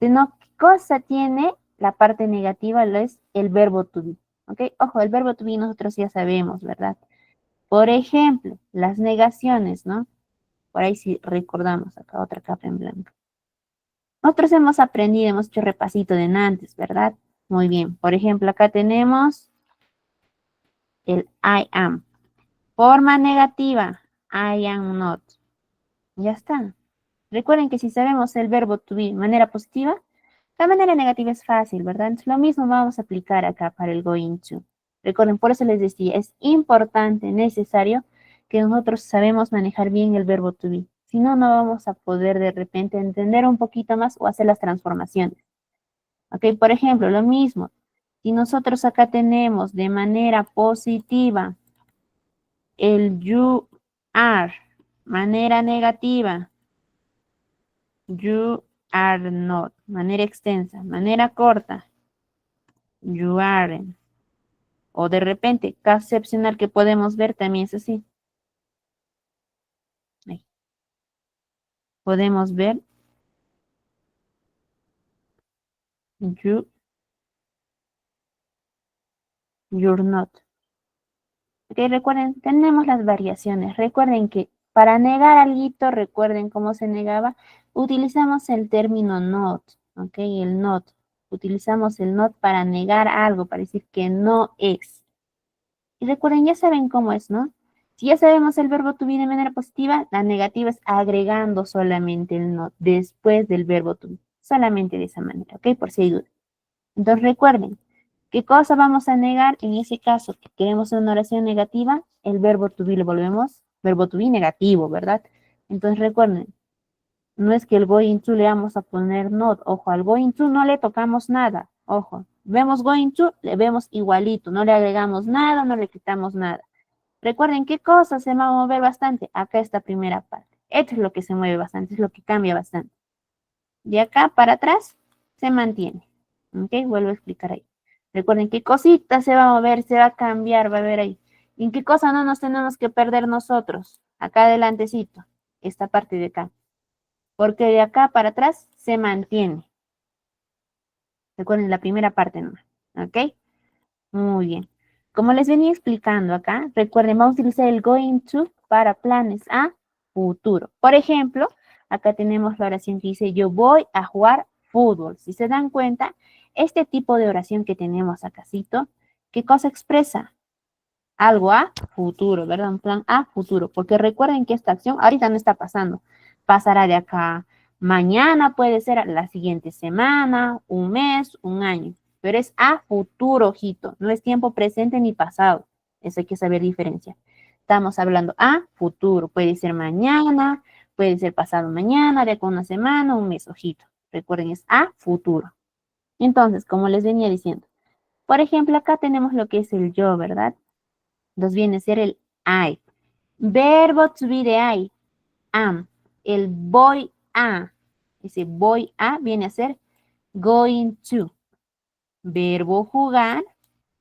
sino ¿qué cosa tiene la parte negativa? Lo es el verbo to be, ¿ok? Ojo, el verbo to be nosotros ya sabemos, ¿verdad? Por ejemplo, las negaciones, ¿no? Por ahí sí recordamos acá otra capa en blanco. Nosotros hemos aprendido, hemos hecho repasito de antes, ¿verdad? Muy bien, por ejemplo, acá tenemos el I am. Forma negativa, I am not. Ya está. Recuerden que si sabemos el verbo to be de manera positiva, la manera negativa es fácil, ¿verdad? Entonces, lo mismo vamos a aplicar acá para el going to. Recuerden, por eso les decía, es importante, necesario que nosotros sabemos manejar bien el verbo to be. Si no, no vamos a poder de repente entender un poquito más o hacer las transformaciones. ¿Ok? Por ejemplo, lo mismo. Si nosotros acá tenemos de manera positiva el you are, manera negativa, you are not. Manera extensa. Manera corta. You aren't. O de repente, caso excepcional que podemos ver también es así. Ahí. Podemos ver you're not. Ok, recuerden, tenemos las variaciones. Recuerden que para negar algo, recuerden cómo se negaba, utilizamos el término not. Ok, el not. Utilizamos el not para negar algo, para decir que no es. Y recuerden, ya saben cómo es, ¿no? Si ya sabemos el verbo to be de manera positiva, la negativa es agregando solamente el not después del verbo to be. Solamente de esa manera, ¿ok? Por si hay duda. Entonces recuerden, ¿qué cosa vamos a negar? En ese caso, que queremos una oración negativa, el verbo to be lo volvemos verbo to be negativo, ¿verdad? Entonces recuerden, no es que el going to le vamos a poner not. Ojo, al going to no le tocamos nada. Ojo, vemos going to, le vemos igualito. No le agregamos nada, no le quitamos nada. Recuerden qué cosa se va a mover bastante. Acá esta primera parte. Esto es lo que se mueve bastante, es lo que cambia bastante. De acá para atrás se mantiene. ¿Ok? Vuelvo a explicar ahí. Recuerden qué cosita se va a mover, se va a cambiar, va a ver ahí. ¿Y en qué cosa no nos tenemos que perder nosotros? Acá adelantecito. Esta parte de acá. Porque de acá para atrás se mantiene. Recuerden la primera parte nomás. ¿Ok? Muy bien. Como les venía explicando acá, recuerden, vamos a utilizar el going to para planes a futuro. Por ejemplo, acá tenemos la oración que dice, yo voy a jugar fútbol. Si se dan cuenta, este tipo de oración que tenemos acácito, ¿qué cosa expresa? Algo a futuro, ¿verdad? Un plan a futuro. Porque recuerden que esta acción ahorita no está pasando. Pasará de acá mañana, puede ser la siguiente semana, un mes, un año. Pero es a futuro, ojito. No es tiempo presente ni pasado. Eso hay que saber diferenciar. Estamos hablando a futuro. Puede ser mañana, puede ser pasado mañana, de acá una semana, un mes, ojito. Recuerden, es a futuro. Entonces, como les venía diciendo, por ejemplo, acá tenemos lo que es el yo, ¿verdad? Entonces viene a ser el I. Verbo to be de I, am. El voy a, ese voy a viene a ser going to. Verbo jugar,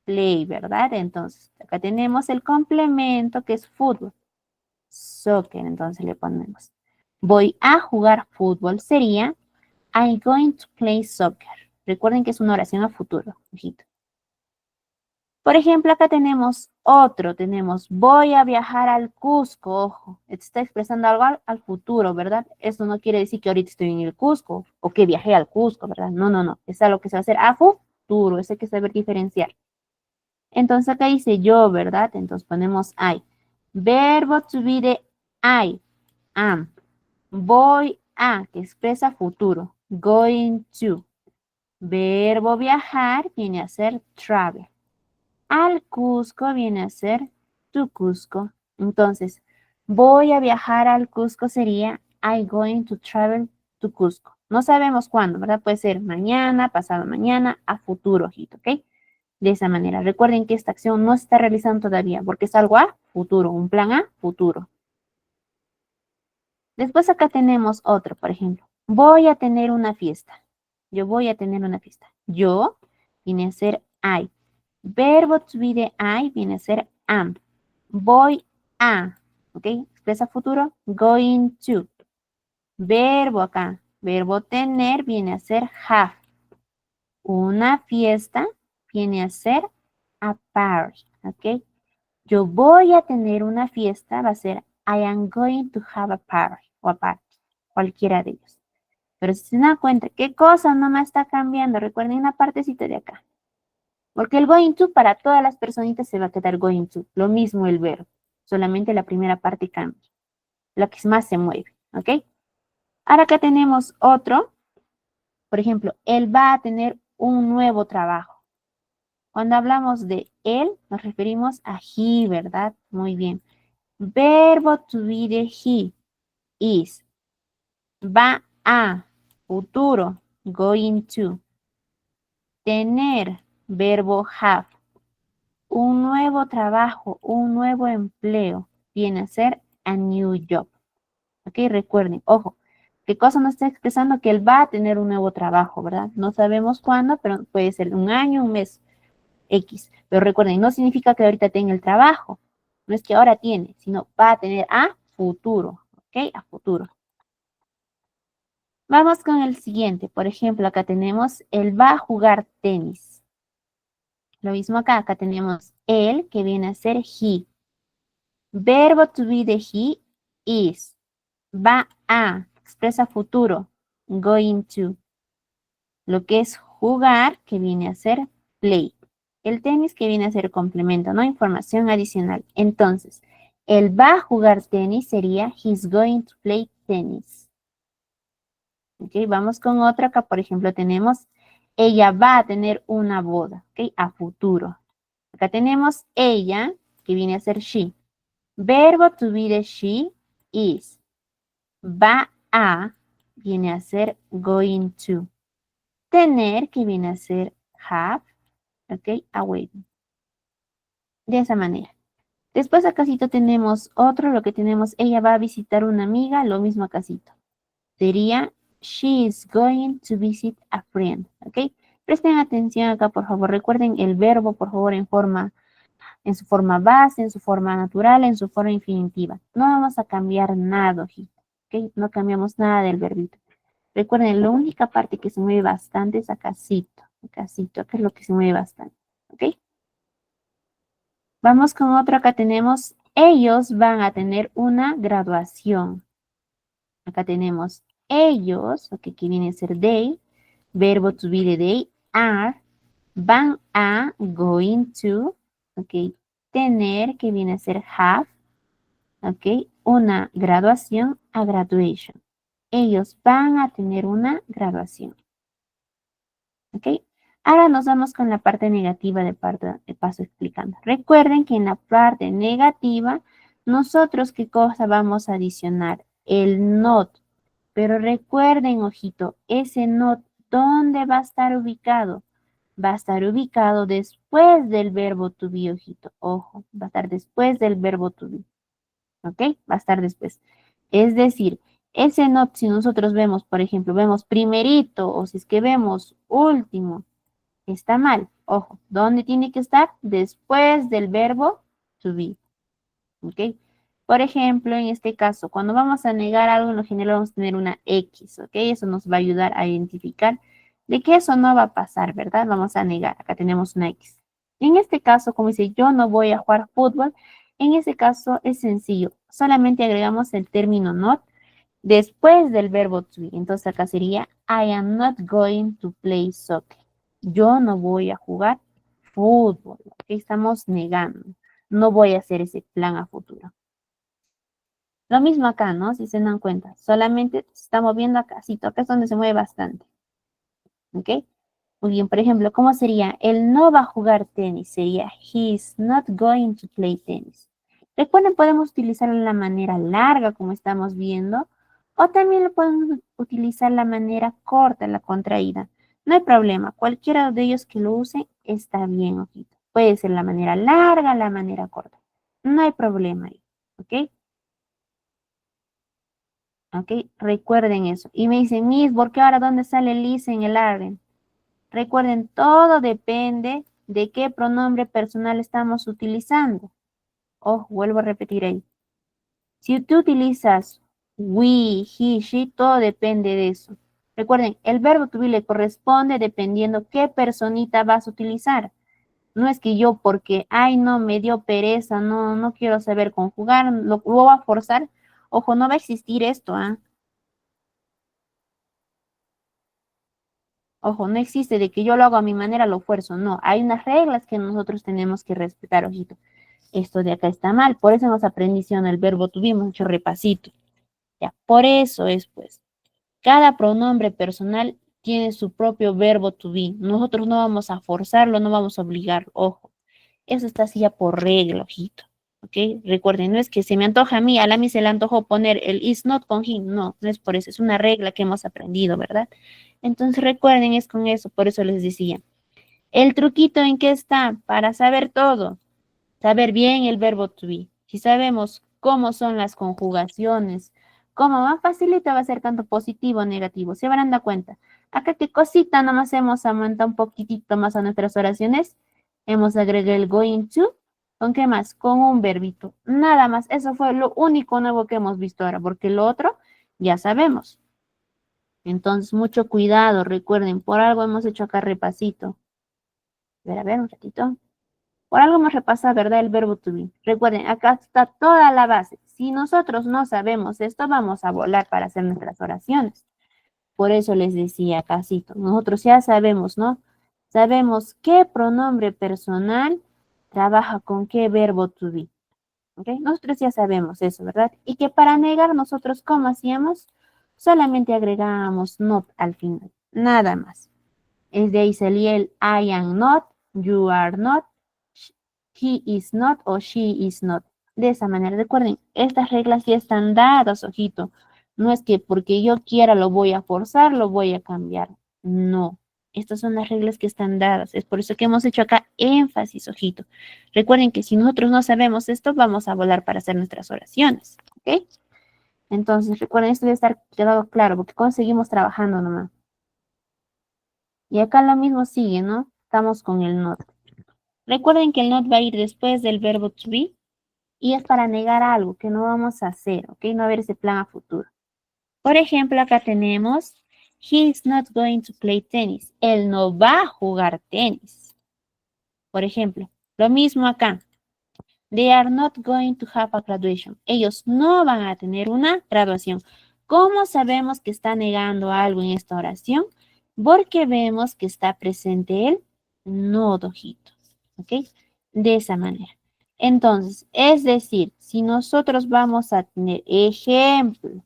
play, ¿verdad? Entonces, acá tenemos el complemento que es fútbol. Soccer, entonces le ponemos. Voy a jugar fútbol sería I'm going to play soccer. Recuerden que es una oración a futuro, ojito. Por ejemplo, acá tenemos otro, tenemos voy a viajar al Cusco, ojo, está expresando algo al futuro, ¿verdad? Eso no quiere decir que ahorita estoy en el Cusco o que viajé al Cusco, ¿verdad? No, no, no, es algo que se va a hacer a futuro, eso hay que saber diferenciar. Entonces acá dice yo, ¿verdad? Entonces ponemos I. Verbo to be de I, am. Voy a, que expresa futuro, going to. Verbo viajar viene a ser travel. Al Cusco viene a ser to Cusco. Entonces, voy a viajar al Cusco sería I'm going to travel to Cusco. No sabemos cuándo, ¿verdad? Puede ser mañana, pasado mañana, a futuro, ojito, ¿ok? De esa manera. Recuerden que esta acción no se está realizando todavía porque es algo a futuro, un plan a futuro. Después acá tenemos otro, por ejemplo. Voy a tener una fiesta. Yo voy a tener una fiesta. Yo viene a ser I. Verbo to be de I viene a ser am. Voy a, ¿ok? Expresa futuro, going to. Verbo acá, verbo tener viene a ser have. Una fiesta viene a ser a party, ¿ok? Yo voy a tener una fiesta, va a ser I am going to have a party o a party, cualquiera de ellos. Pero si se dan cuenta, ¿qué cosa no me está cambiando? Recuerden una partecita de acá. Porque el going to para todas las personitas se va a quedar going to. Lo mismo el verbo. Solamente la primera parte cambia. Lo que más se mueve. ¿Ok? Ahora acá tenemos otro. Por ejemplo, él va a tener un nuevo trabajo. Cuando hablamos de él, nos referimos a he, ¿verdad? Muy bien. Verbo to be de he is. Va a, futuro, going to. Tener, verbo have. Un nuevo trabajo, un nuevo empleo, viene a ser a new job. Ok, recuerden, ojo, ¿qué cosa nos está expresando? Que él va a tener un nuevo trabajo, ¿verdad? No sabemos cuándo, pero puede ser un año, un mes, X. Pero recuerden, no significa que ahorita tenga el trabajo. No es que ahora tiene, sino va a tener a futuro. Ok, a futuro. Vamos con el siguiente. Por ejemplo, acá tenemos, él va a jugar tenis. Lo mismo acá, acá tenemos él, que viene a ser he. Verbo to be de he is. Va a, expresa futuro, going to. Lo que es jugar, que viene a ser play. El tenis, que viene a ser complemento, ¿no? Información adicional. Entonces, él va a jugar tenis sería he's going to play tennis. Ok, vamos con otra. Acá, por ejemplo, tenemos ella va a tener una boda, ok, a futuro. Acá tenemos ella, que viene a ser she. Verbo to be de she is. Va a, viene a ser going to. Tener, que viene a ser have, ok, awaiting. De esa manera. Después acácito tenemos otro, lo que tenemos, ella va a visitar una amiga, lo mismo acácito. Sería, she is going to visit a friend, ok. Presten atención acá, por favor. Recuerden el verbo, por favor, en su forma base, en su forma natural, en su forma infinitiva. No vamos a cambiar nada, ojito, ok. No cambiamos nada del verbito. Recuerden, la única parte que se mueve bastante es acácito, acácito, acá es lo que se mueve bastante, ¿ok? Vamos con otro, acá tenemos, ellos van a tener una graduación. Acá tenemos ellos, ok, que viene a ser they, verbo to be de they, are, van a, going to, ok, tener, que viene a ser have, ok, una graduación, a graduation. Ellos van a tener una graduación. ¿Ok? Ahora nos vamos con la parte negativa de paso explicando. Recuerden que en la parte negativa, nosotros qué cosa vamos a adicionar? El not. Pero recuerden, ojito, ese not, ¿dónde va a estar ubicado? Va a estar ubicado después del verbo to be, ojito. Ojo, va a estar después del verbo to be. ¿ok? Va a estar después. Es decir, ese not, si nosotros vemos, por ejemplo, vemos primerito o si es que vemos último, está mal. Ojo, ¿dónde tiene que estar? Después del verbo to be, ¿ok? Por ejemplo, en este caso, cuando vamos a negar algo, en lo general vamos a tener una X, ¿ok? Eso nos va a ayudar a identificar de que eso no va a pasar, ¿verdad? Vamos a negar, acá tenemos una X. En este caso, como dice, yo no voy a jugar fútbol, en ese caso es sencillo, solamente agregamos el término not después del verbo to be. Entonces acá sería, I am not going to play soccer. Yo no voy a jugar fútbol, ¿ok? Estamos negando, no voy a hacer ese plan a futuro. Lo mismo acá, ¿no? Si se dan cuenta, solamente se está moviendo acá, sí, acá es donde se mueve bastante, ¿ok? Muy bien, por ejemplo, ¿cómo sería? Él no va a jugar tenis, sería he's not going to play tennis. Recuerden, podemos utilizarlo en la manera larga, como estamos viendo, o también lo podemos utilizar la manera corta, la contraída. No hay problema, cualquiera de ellos que lo use está bien, ojito. Puede ser la manera larga, la manera corta. No hay problema ahí, ¿ok? ¿Ok? Recuerden eso. Y me dicen, Miss, ¿por qué ahora dónde sale Lisa en el orden? Recuerden, todo depende de qué pronombre personal estamos utilizando. Ojo, vuelvo a repetir ahí. Si tú utilizas we, he, she, todo depende de eso. Recuerden, el verbo to be le corresponde dependiendo qué personita vas a utilizar. No es que yo porque, ay, no, me dio pereza, no quiero saber conjugar, lo voy a forzar. Ojo, no va a existir esto, ¿ah? Ojo, no existe de que yo lo hago a mi manera, lo fuerzo. No, hay unas reglas que nosotros tenemos que respetar, ojito. Esto de acá está mal, por eso hemos aprendido el verbo tuvimos hecho repasito. Ya, por eso es pues, cada pronombre personal tiene su propio verbo to be. Nosotros no vamos a forzarlo, no vamos a obligarlo, ojo. Eso está así ya por regla, ojito. ¿Ok? Recuerden, no es que se me antoja a mí, a la mí se le antojó poner el is not con him. No, no es por eso, es una regla que hemos aprendido, ¿verdad? Entonces recuerden, es con eso, por eso les decía. ¿El truquito en qué está? Para saber todo. Saber bien el verbo to be. Si sabemos cómo son las conjugaciones, cómo más facilita va a ser tanto positivo o negativo. Se van a dar cuenta. Acá qué cosita nomás hemos aumentado un poquitito más a nuestras oraciones. Hemos agregado el going to. ¿Con qué más? Con un verbito. Nada más. Eso fue lo único nuevo que hemos visto ahora, porque lo otro ya sabemos. Entonces, mucho cuidado. Recuerden, por algo hemos hecho acá repasito. A ver, un ratito. Por algo hemos repasado, ¿verdad? El verbo to be. Recuerden, acá está toda la base. Si nosotros no sabemos esto, vamos a volar para hacer nuestras oraciones. Por eso les decía, casito, nosotros ya sabemos, ¿no? Sabemos qué pronombre personal trabaja con qué verbo to be. ¿Ok? Nosotros ya sabemos eso, ¿verdad? Y que para negar nosotros, ¿cómo hacíamos? Solamente agregábamos not al final, nada más. Es de ahí salía el I am not, you are not, he is not o she is not. De esa manera, recuerden, estas reglas ya están dadas, ojito. No es que porque yo quiera lo voy a forzar, lo voy a cambiar. No, estas son las reglas que están dadas. Es por eso que hemos hecho acá énfasis, ojito. Recuerden que si nosotros no sabemos esto, vamos a volar para hacer nuestras oraciones. ¿Ok? Entonces, recuerden, esto debe estar quedado claro, porque conseguimos trabajando nomás. Y acá lo mismo sigue, ¿no? Estamos con el not. Recuerden que el not va a ir después del verbo to be y es para negar algo que no vamos a hacer, ¿ok? No haber ese plan a futuro. Por ejemplo, acá tenemos, he is not going to play tennis. Él no va a jugar tenis. Por ejemplo, lo mismo acá. They are not going to have a graduation. Ellos no van a tener una graduación. ¿Cómo sabemos que está negando algo en esta oración? Porque vemos que está presente el no, ojito. ¿Ok? De esa manera. Entonces, es decir, si nosotros vamos a tener ejemplo,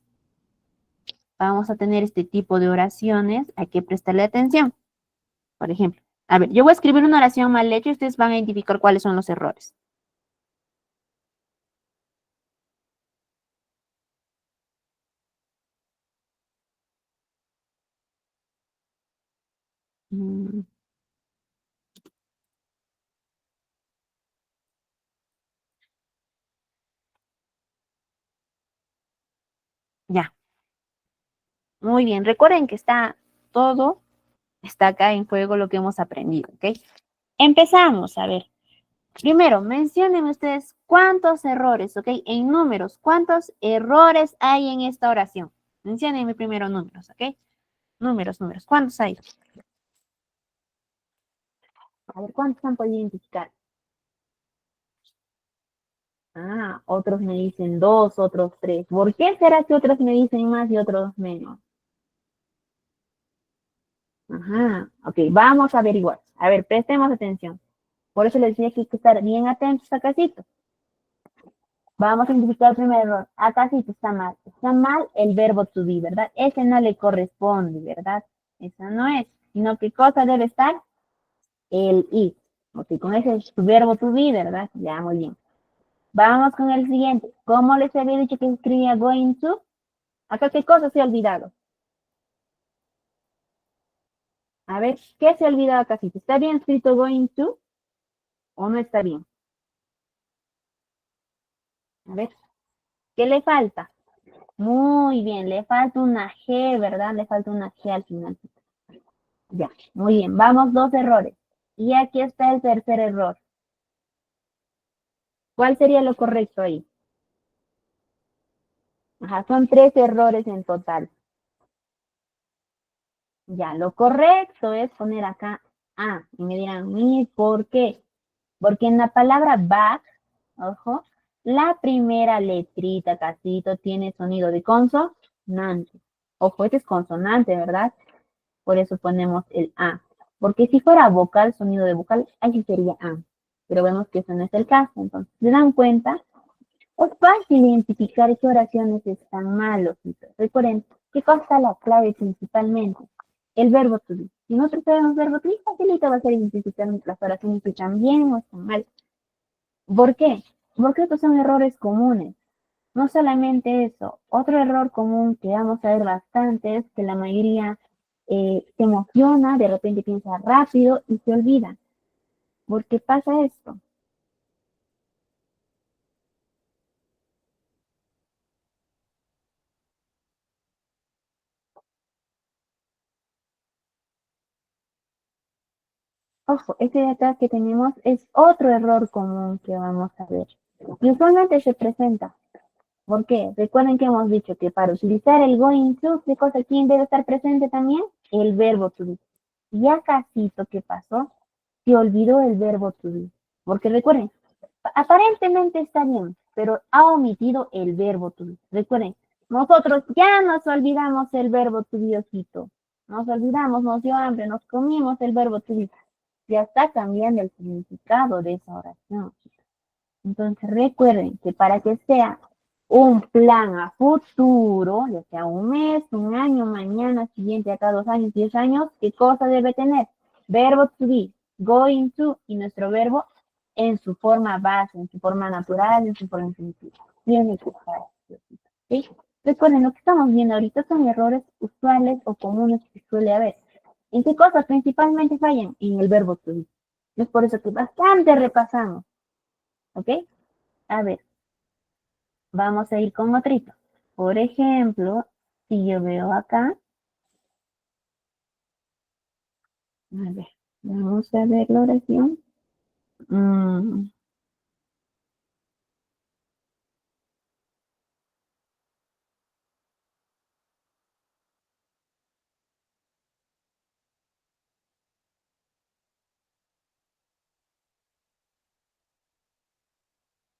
vamos a tener este tipo de oraciones, hay que prestarle atención. Por ejemplo, a ver, yo voy a escribir una oración mal hecha y ustedes van a identificar cuáles son los errores. Mm, Muy bien, recuerden que está acá en juego lo que hemos aprendido, ¿ok? Empezamos, a ver. Primero, mencionen ustedes cuántos errores, ¿ok? En números, ¿cuántos errores hay en esta oración? Menciónenme primero números, ¿ok? Números, ¿cuántos hay? A ver, ¿cuántos han podido identificar? Ah, otros me dicen dos, otros tres. ¿Por qué será que otros me dicen más y otros menos? Ajá, ok, vamos a averiguar. A ver, prestemos atención. Por eso les decía que hay que estar bien atentos a casito. Vamos a identificar el primer error. Acá sí está mal. Está mal el verbo to be, ¿verdad? Ese no le corresponde, ¿verdad? Esa no es. Sino que cosa debe estar el is. Ok, con ese es su verbo to be, ¿verdad? Ya, muy bien. Vamos con el siguiente. ¿Cómo les había dicho que escribía going to? Acá, ¿qué cosa se ha olvidado? A ver, ¿qué se ha olvidado acá? ¿Está bien escrito going to o no está bien? A ver, ¿qué le falta? Muy bien, le falta una G, ¿verdad? Le falta una G al final. Ya, muy bien, vamos dos errores. Y aquí está el tercer error. ¿Cuál sería lo correcto ahí? Ajá, son tres errores en total. Ya, lo correcto es poner acá A. Y me dirán, ¿por qué? Porque en la palabra back, ojo, la primera letrita, casito, tiene sonido de consonante. Ojo, este es consonante, ¿verdad? Por eso ponemos el A. Porque si fuera vocal, sonido de vocal, aquí sería A. Pero vemos que eso no es el caso. Entonces, ¿se dan cuenta? Es fácil identificar qué oraciones están mal, ojitos. Recuerden, ¿qué cosa la clave principalmente? El verbo to be. Si nosotros sabemos verbo to be, facilito va a ser identificar las oraciones que están bien o están mal. ¿Por qué? Porque estos son errores comunes. No solamente eso, otro error común que vamos a ver bastante es que la mayoría se emociona, de repente piensa rápido y se olvida. ¿Por qué pasa esto? Ojo, este de acá que tenemos es otro error común que vamos a ver. Y usualmente se presenta. ¿Por qué? Recuerden que hemos dicho que para utilizar el going to, ¿qué cosa quién debe estar presente también? El verbo to be. Y acásito, ¿qué pasó? Se olvidó el verbo to be. Porque recuerden, aparentemente está bien, pero ha omitido el verbo to be. Recuerden, nosotros ya nos olvidamos el verbo to be, ojito. Nos olvidamos, nos dio hambre, nos comimos el verbo to be. Ya está cambiando el significado de esa oración. Entonces recuerden que para que sea un plan a futuro, ya sea un mes, un año, mañana, siguiente, acá 2 años, 10 años, ¿qué cosa debe tener? Verbo to be, going to, y nuestro verbo en su forma base, en su forma natural, en su forma infinitiva. Tiene que estar. ¿Sí? Recuerden, lo que estamos viendo ahorita son errores usuales o comunes que suele haber. ¿En qué cosas principalmente fallan? En el verbo to be. Es por eso que bastante repasamos. ¿Ok? A ver, vamos a ir con otrito. Por ejemplo, si yo veo acá, a ver, vamos a ver la oración. Mm,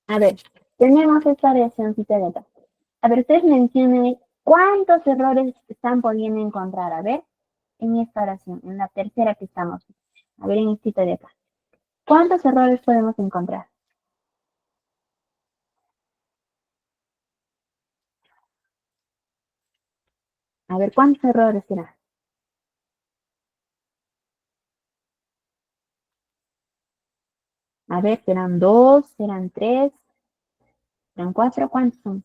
a ver, tenemos esta oracióncita de acá. A ver, ustedes mencionen cuántos errores están pudiendo encontrar. A ver, en esta oración, en la tercera que estamos. A ver, en esta de acá. ¿Cuántos errores podemos encontrar? A ver, ¿cuántos errores será? A ver, ¿serán dos? ¿Serán tres? ¿Serán cuatro? ¿Cuántos son?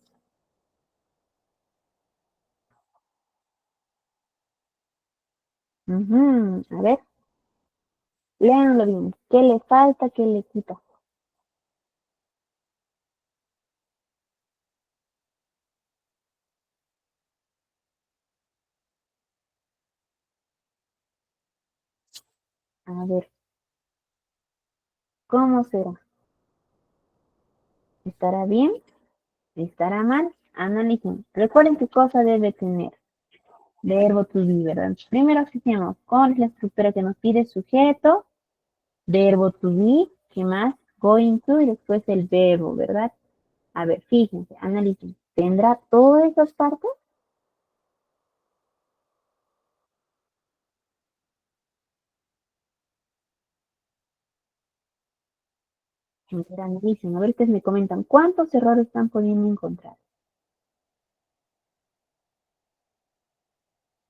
A ver, léanlo bien. ¿Qué le falta? ¿Qué le quita? A ver, ¿cómo será? ¿Estará bien? ¿Estará mal? Analicen. Recuerden qué cosa debe tener. Verbo to be, ¿verdad? Primero hacemos con la estructura que nos pide sujeto, verbo to be, ¿qué más? Going to y después el verbo, ¿verdad? A ver, fíjense, analicen. ¿Tendrá todas esas partes? A ver, analicen, a ver, ustedes me comentan, ¿cuántos errores están pudiendo encontrar?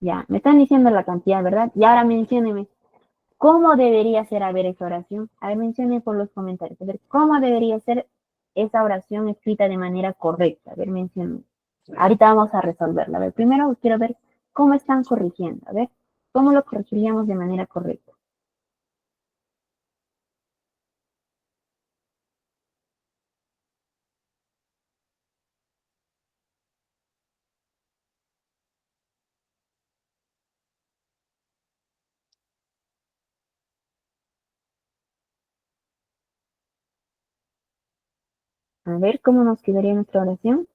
Ya, me están diciendo la cantidad, ¿verdad? Y ahora menciónenme, ¿cómo debería ser, a ver, esa oración? A ver, mencionen por los comentarios, a ver, ¿cómo debería ser esa oración escrita de manera correcta? A ver, mencionen. Ahorita vamos a resolverla. A ver, primero quiero ver cómo están corrigiendo. A ver, ¿cómo lo corregiríamos de manera correcta? A ver, ¿cómo nos quedaría nuestra oración?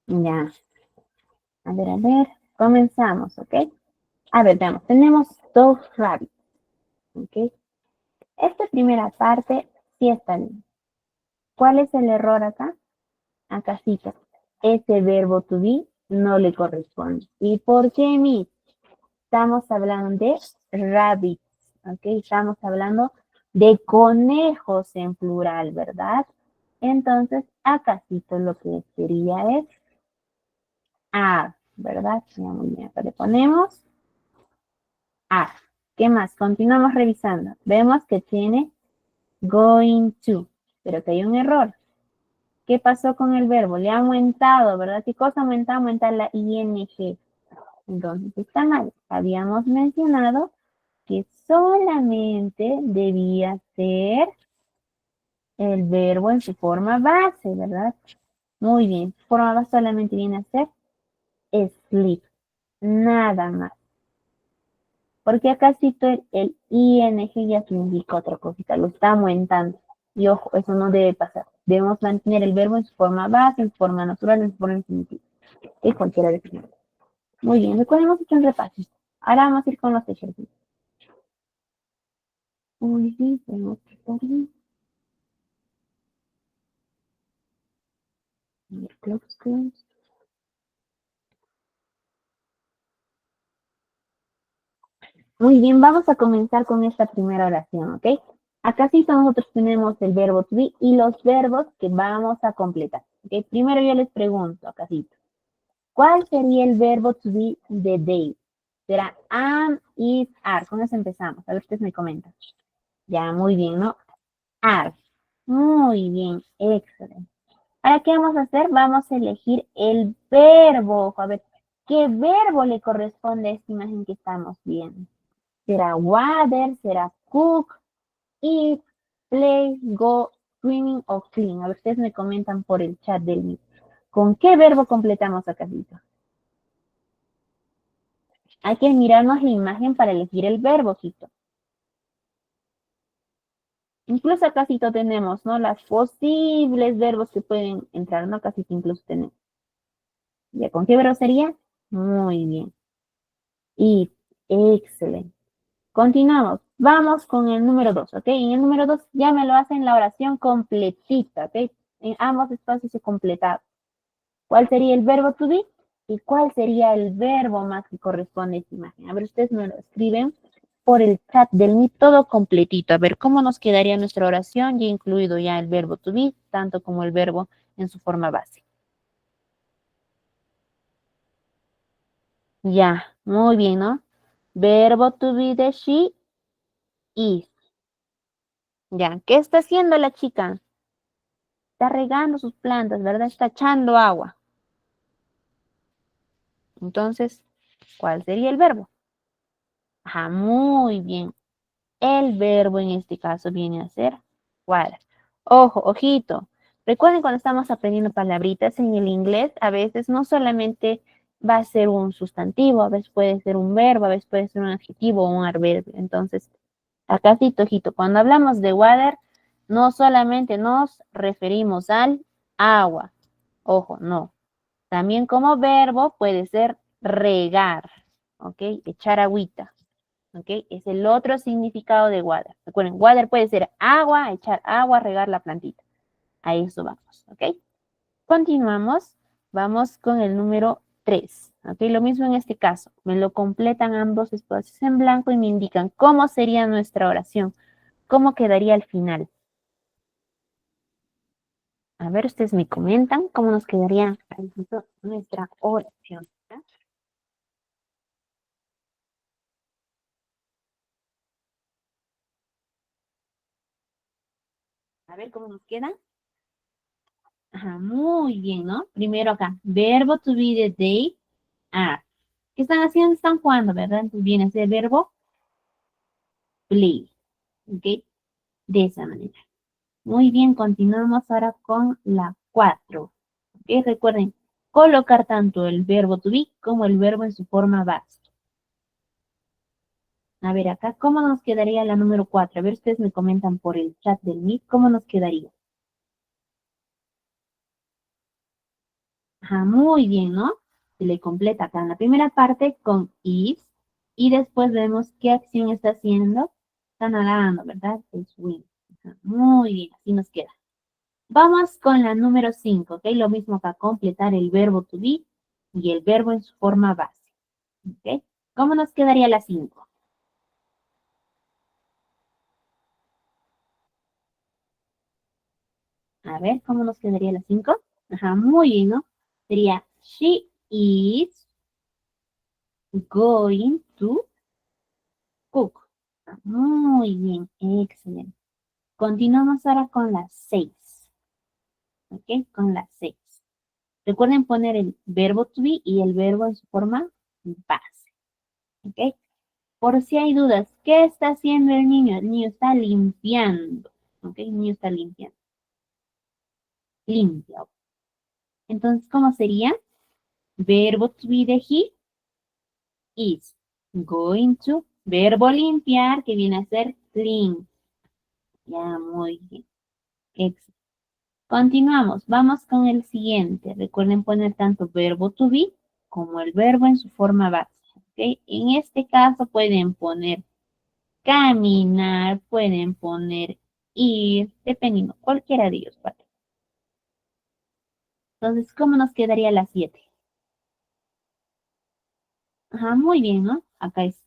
Ya, a ver, comenzamos, ¿ok? A ver, veamos, tenemos dos rabbits, ¿ok? Esta primera parte sí está bien. ¿Cuál es el error acá? Acá sí, ese verbo to be no le corresponde. ¿Y por qué, mi? Estamos hablando de rabbits, ¿ok? Estamos hablando de conejos en plural, ¿verdad? Entonces, acá sí lo que sería es are, ¿verdad? Ya, muy bien, acá le ponemos are. ¿Qué más? Continuamos revisando. Vemos que tiene going to, pero que hay un error. ¿Qué pasó con el verbo? Le ha aumentado, ¿verdad? ¿Qué cosa aumenta? Aumenta la ing. Entonces está mal. Habíamos mencionado que solamente debía ser el verbo en su forma base, ¿verdad? Muy bien. Forma base solamente viene a ser sleep. Nada más. Porque acá cito el ing ya significa otra cosita. Lo está aumentando. Y ojo, eso no debe pasar. Debemos mantener el verbo en su forma base, en su forma natural, en su forma infinitiva. Es cualquiera de ellos. Muy bien. Recuerden, hemos hecho un repaso. Ahora vamos a ir con los ejercicios. Muy bien, tenemos que estar bien. Close. Muy bien, vamos a comenzar con esta primera oración, ¿ok? Acá sí nosotros tenemos el verbo to be y los verbos que vamos a completar, ¿ok? Primero yo les pregunto, acá sí, ¿cuál sería el verbo to be de they? Será am, is, are. Con eso empezamos. A ver, ustedes me comentan. Ya, muy bien, ¿no? Are. Muy bien, excelente. Ahora, ¿qué vamos a hacer? Vamos a elegir el verbo. A ver, ¿qué verbo le corresponde a esta imagen que estamos viendo? ¿Será water? ¿Será cook? Eat, play, go, swimming o clean. A ver, ustedes me comentan por el chat del Meet. ¿Con qué verbo completamos acá? Hay que mirarnos la imagen para elegir el verbo, Quito. Incluso acá tenemos, ¿no? Las posibles verbos que pueden entrar, ¿no? Casi que incluso tenemos. ¿Ya con qué verbo sería? Muy bien. Y excelente. Continuamos. Vamos con el número 2, ¿ok? En el número 2 ya me lo hacen la oración completita, ¿ok? En ambos espacios se completaron. ¿Cuál sería el verbo to be? ¿Y cuál sería el verbo más que corresponde a esta imagen? A ver, ustedes me lo escriben por el chat del Meet todo completito. A ver, ¿cómo nos quedaría nuestra oración? Ya incluido ya el verbo to be, tanto como el verbo en su forma base. Ya, muy bien, ¿no? Verbo to be de she is. Ya, ¿qué está haciendo la chica? Está regando sus plantas, ¿verdad? Está echando agua. Entonces, ¿cuál sería el verbo? Ajá, muy bien. El verbo en este caso viene a ser water. Ojo, ojito. Recuerden cuando estamos aprendiendo palabritas en el inglés, a veces no solamente va a ser un sustantivo, a veces puede ser un verbo, a veces puede ser un adjetivo o un adverbio. Entonces, acá sí, tojito, cuando hablamos de water, no solamente nos referimos al agua. Ojo, no. También como verbo puede ser regar, ¿ok? Echar agüita, ¿ok? Es el otro significado de water. Recuerden, water puede ser agua, echar agua, regar la plantita. A eso vamos, ¿ok? Continuamos. Vamos con el número 3. ¿Ok? Lo mismo en este caso. Me lo completan ambos espacios en blanco y me indican cómo sería nuestra oración. ¿Cómo quedaría al final? A ver, ustedes me comentan cómo nos quedaría al final nuestra oración. ¿Ya? A ver cómo nos queda. Ajá, muy bien, ¿no? Primero acá, verbo to be the they are. ¿Qué están haciendo? Están jugando, ¿verdad? Entonces viene ese verbo play. ¿Ok? De esa manera. Muy bien, continuamos ahora con la 4. ¿Ok? Recuerden, colocar tanto el verbo to be como el verbo en su forma base. A ver, acá, ¿cómo nos quedaría la número 4? A ver, ustedes me comentan por el chat del Meet, ¿cómo nos quedaría? Ajá, muy bien, ¿no? Se le completa acá en la primera parte con is y después vemos qué acción está haciendo. Está nadando, ¿verdad? Es swim. Ajá, muy bien, así nos queda. Vamos con la número 5, ¿ok? Lo mismo acá, completar el verbo to be y el verbo en su forma base, ¿ok? ¿Cómo nos quedaría la 5? A ver, ¿cómo nos quedaría la 5? Ajá, muy bien, ¿no? Sería, she is going to cook. Muy bien, excelente. Continuamos ahora con la 6, ¿ok? Con la 6. Recuerden poner el verbo to be y el verbo en su forma base, ¿ok? Por si hay dudas, ¿qué está haciendo el niño? El niño está limpiando. ¿Ok? El niño está limpiando. Limpia. Entonces, ¿cómo sería? Verbo to be de he is going to. Verbo limpiar, que viene a ser clean. Ya, muy bien. Excelente. Continuamos. Vamos con el siguiente. Recuerden poner tanto verbo to be como el verbo en su forma base. ¿Ok? En este caso pueden poner caminar, pueden poner ir, dependiendo, cualquiera de ellos, ¿vale? Entonces, ¿cómo nos quedaría la 7? Ajá, muy bien, ¿no? Acá es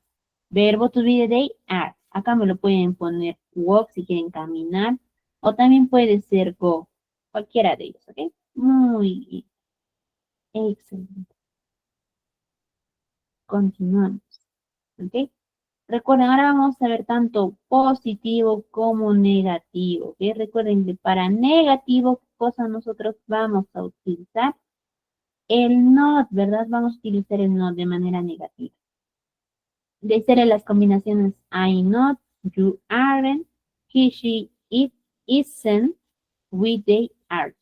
verbo to be the day, are. Acá me lo pueden poner walk si quieren caminar, o también puede ser go, cualquiera de ellos, ¿ok? Muy bien, excelente. Continuamos, ¿ok? Recuerden, ahora vamos a ver tanto positivo como negativo, ¿ok? Recuerden que para negativo, ¿qué cosa nosotros vamos a utilizar? El not, ¿verdad? Vamos a utilizar el not de manera negativa. De ser en las combinaciones I not, you aren't, he, she, it, isn't, we, they, are.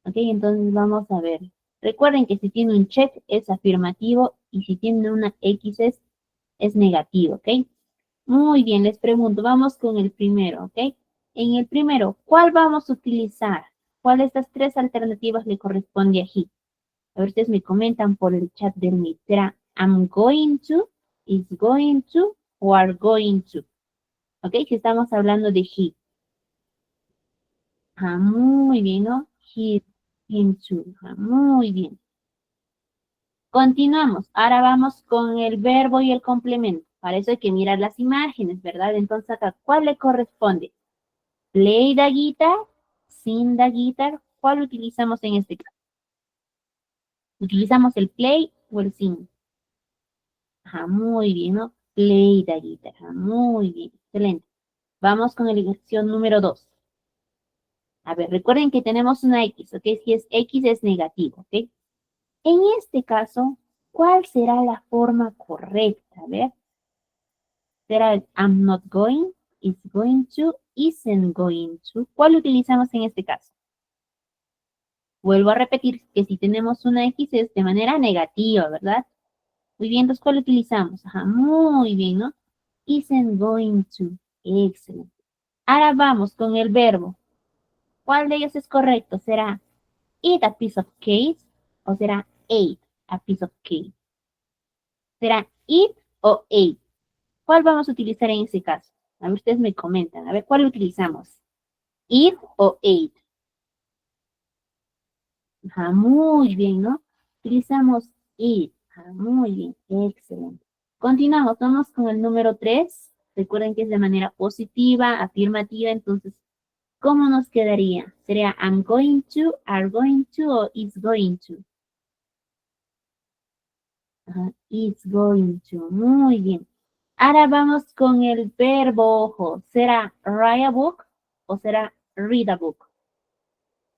¿Ok? Entonces vamos a ver. Recuerden que si tiene un check es afirmativo y si tiene una X es negativo, ¿ok? Muy bien, les pregunto, vamos con el primero, ¿ok? En el primero, ¿cuál vamos a utilizar? ¿Cuál de estas tres alternativas le corresponde a he? A ver, ustedes me comentan por el chat del Meet. ¿Será I'm going to, is going to, o are going to? ¿Ok? Si estamos hablando de he. Ah, muy bien, ¿no? He is going to. Ah, muy bien. Continuamos. Ahora vamos con el verbo y el complemento. Para eso hay que mirar las imágenes, ¿verdad? Entonces acá, ¿cuál le corresponde? Play the guitar, sing the guitar. ¿Cuál utilizamos en este caso? ¿Utilizamos el play o el sing? Ajá, muy bien, ¿no? Play the guitar. Ajá, muy bien, excelente. Vamos con la elección número 2. A ver, recuerden que tenemos una X, ¿ok? Si es X es negativo, ¿ok? En este caso, ¿cuál será la forma correcta? A ver, ¿será el I'm not going, is going to, isn't going to? ¿Cuál utilizamos en este caso? Vuelvo a repetir que si tenemos una X es de manera negativa, ¿verdad? Muy bien, entonces, ¿cuál utilizamos? Ajá, muy bien, ¿no? Isn't going to. Excelente. Ahora vamos con el verbo. ¿Cuál de ellos es correcto? ¿Será eat a piece of cake o será ate a piece of cake? ¿Será eat o ate? ¿Cuál vamos a utilizar en ese caso? A ver, ustedes me comentan. A ver, ¿cuál utilizamos? ¿Eat o ate? Ajá, muy bien, ¿no? Utilizamos eat. Ajá, muy bien, excelente. Continuamos, vamos con el número 3. Recuerden que es de manera positiva, afirmativa, entonces, ¿cómo nos quedaría? ¿Sería I'm going to, are going to o is going to? Ajá, is going to, muy bien. Ahora vamos con el verbo, ojo. ¿Será write a book o será read a book?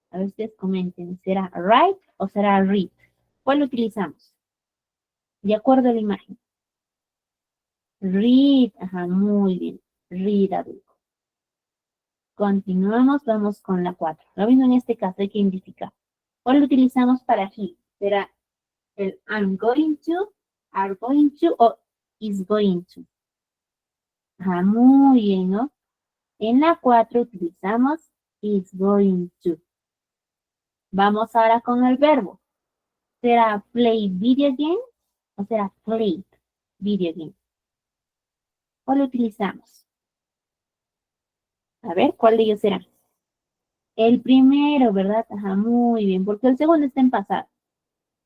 A ver, ustedes comenten. ¿Será write o será read? ¿Cuál utilizamos? De acuerdo a la imagen. Read, ajá, muy bien. Read a book. Continuamos, vamos con la 4. Lo mismo en este caso, hay que identificar. ¿Cuál lo utilizamos para he? ¿Será el I'm going to, are going to o is going to? Ajá, muy bien, ¿no? En la 4 utilizamos is going to. Vamos ahora con el verbo. ¿Será play video game o será played video game? ¿Cuál lo utilizamos? A ver, ¿cuál de ellos será? El primero, ¿verdad? Ajá, muy bien, porque el segundo está en pasado.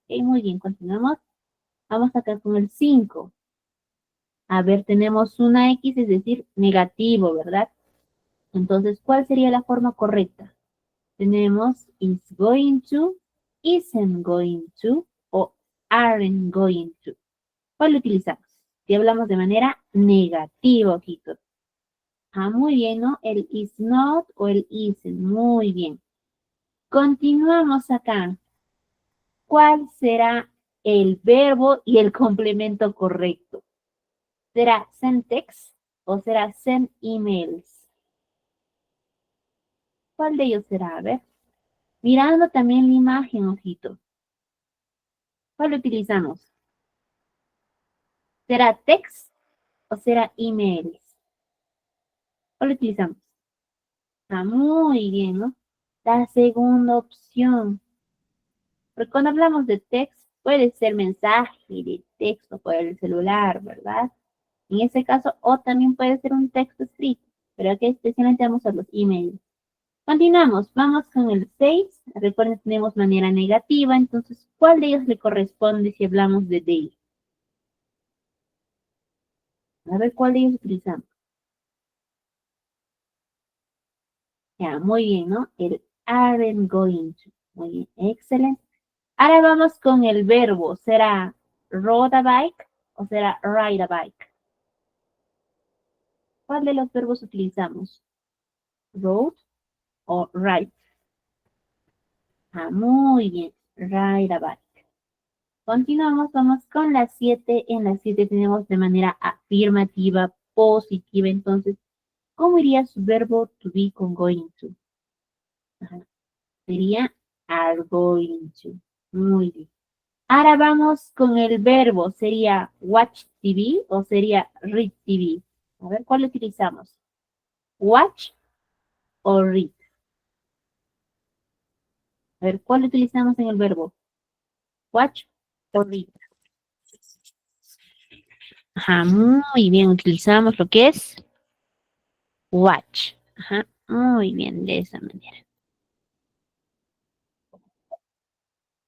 Ok, muy bien, continuamos. Vamos acá con el 5. A ver, tenemos una X, es decir, negativo, ¿verdad? Entonces, ¿cuál sería la forma correcta? Tenemos is going to, isn't going to o aren't going to. ¿Cuál lo utilizamos? Si hablamos de manera negativa, ojitos. Ah, muy bien, ¿no? El is not o el isn't. Muy bien. Continuamos acá. ¿Cuál será el verbo y el complemento correcto? ¿Será send text o será send emails? ¿Cuál de ellos será? A ver. Mirando también la imagen, ojito. ¿Cuál utilizamos? ¿Será text o será emails? ¿Cuál utilizamos? Ah, muy bien, ¿no? La segunda opción. Porque cuando hablamos de text, puede ser mensaje de texto por el celular, ¿verdad? En ese caso, o también puede ser un texto escrito, pero aquí especialmente vamos a los emails. Continuamos, vamos con el 6. Recuerden, tenemos manera negativa, entonces, ¿cuál de ellos le corresponde si hablamos de they? A ver, ¿cuál de ellos utilizamos? Ya, muy bien, ¿no? El aren't going to. Muy bien, excelente. Ahora vamos con el verbo. ¿Será rode a bike o será ride a bike? ¿Cuál de los verbos utilizamos? ¿Rode o ride? Ah, muy bien. Ride a bike. Continuamos, vamos con la 7. En la 7 tenemos de manera afirmativa, positiva. Entonces, ¿cómo iría su verbo to be con going to? Ajá. Sería are going to. Muy bien. Ahora vamos con el verbo. ¿Sería watch TV o sería read TV? A ver, ¿cuál utilizamos? ¿Watch o read? A ver, ¿cuál utilizamos en el verbo? ¿Watch o read? Ajá, muy bien, utilizamos lo que es watch. Ajá, muy bien, de esa manera.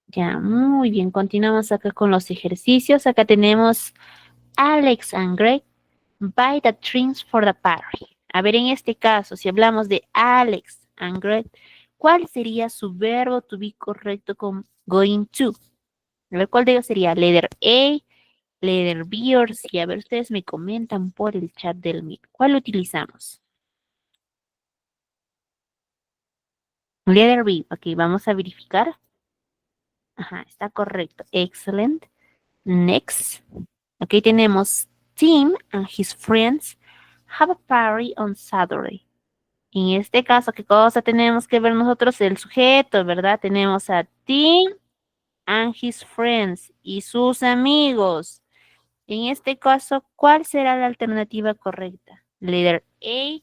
Ya, muy bien, continuamos acá con los ejercicios. Acá tenemos Alex and Greg buy the drinks for the party. A ver, en este caso, si hablamos de Alex and Greg, ¿cuál sería su verbo to be correcto con going to? A ver, ¿cuál de ellos sería? Letter A, letter B o C. A ver, ustedes me comentan por el chat del Meet. ¿Cuál utilizamos? Letter B. Ok, vamos a verificar. Ajá, está correcto. Excellent. Next. Ok, tenemos Tim and his friends have a party on Saturday. En este caso, ¿qué cosa tenemos que ver nosotros? El sujeto, ¿verdad? Tenemos a Tim and his friends y sus amigos. En este caso, ¿cuál será la alternativa correcta? Letter A,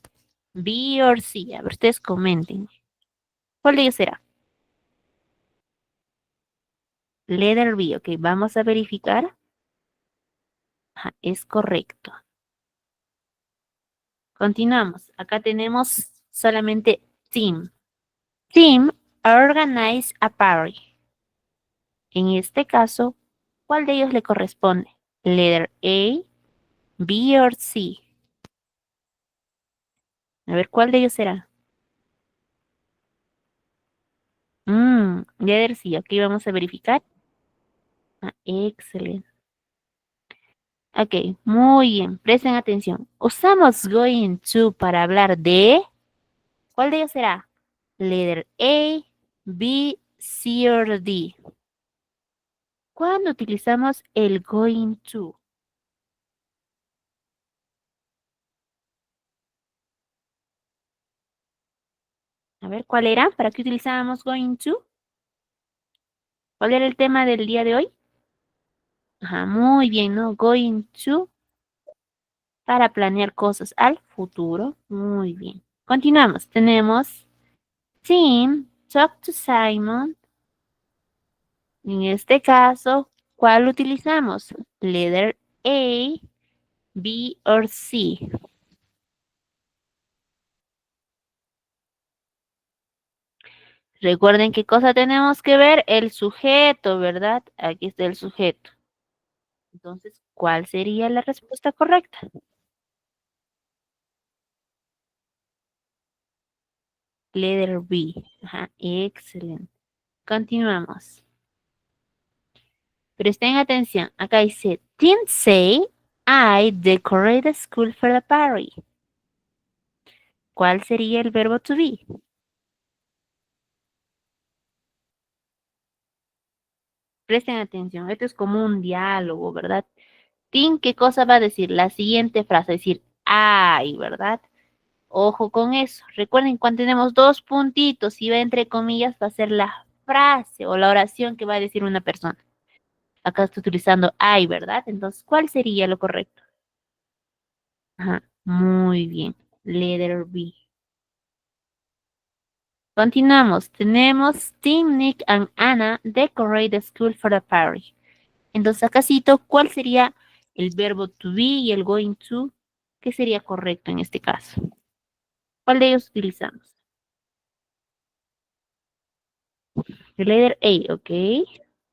B o C. A ver, ustedes comenten. ¿Cuál de ellos será? Letter B, ok, vamos a verificar. Ajá, es correcto. Continuamos. Acá tenemos solamente Tim. Tim organize a party. En este caso, ¿cuál de ellos le corresponde? Letter A, B o C. A ver, ¿cuál de ellos será? Letter C. Aquí vamos a verificar. Ah, excelente. Ok, muy bien. Presten atención. Usamos going to para hablar de... ¿Cuál de ellos será? Letter A, B, C o D. ¿Cuándo utilizamos el going to? A ver, ¿cuál era? ¿Para qué utilizábamos going to? ¿Cuál era el tema del día de hoy? Ajá, muy bien, ¿no? Going to para planear cosas al futuro. Muy bien. Continuamos. Tenemos Tim talk to Simon. En este caso, ¿cuál utilizamos? Letter A, B o C. Recuerden qué cosa tenemos que ver, el sujeto, ¿verdad? Aquí está el sujeto. Entonces, ¿cuál sería la respuesta correcta? Letter B. Ajá, excelente. Continuamos. Presten atención. Acá dice, Tim say, I decorate the school for the party. ¿Cuál sería el verbo to be? Presten atención. Esto es como un diálogo, ¿verdad? Tim, ¿qué cosa va a decir? La siguiente frase, decir, I, ¿verdad? Ojo con eso. Recuerden, cuando tenemos dos puntitos y va entre comillas, va a ser la frase o la oración que va a decir una persona. Acá estoy utilizando I, ¿verdad? Entonces, ¿cuál sería lo correcto? Ajá, muy bien. Letter B. Continuamos. Tenemos Tim, Nick and Anna decorate the school for the party. Entonces, acá cito, ¿cuál sería el verbo to be y el going to? ¿Qué sería correcto en este caso? ¿Cuál de ellos utilizamos? The letter A, ok.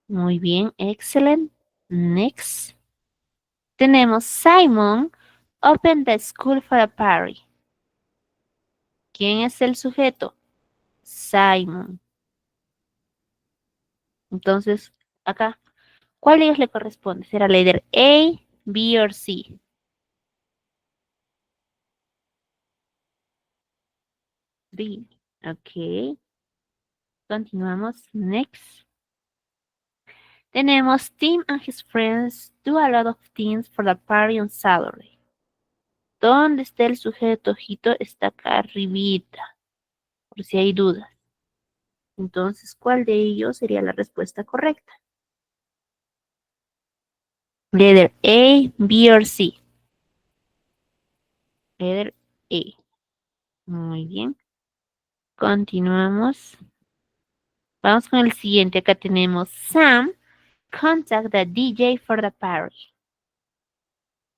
Muy bien, excellent. Next. Tenemos Simon open the school for a party. ¿Quién es el sujeto? Simon. Entonces, acá, ¿cuál de ellos le corresponde? ¿Será letter A, B o C? B. Ok. Continuamos. Next. Tenemos Tim and his friends do a lot of things for the party on Saturday. ¿Dónde está el sujeto? Ojito, está acá arribita, por si hay dudas. Entonces, ¿cuál de ellos sería la respuesta correcta? Letter A, B o C. Letter A. Muy bien. Continuamos. Vamos con el siguiente. Acá tenemos Sam contact the DJ for the party.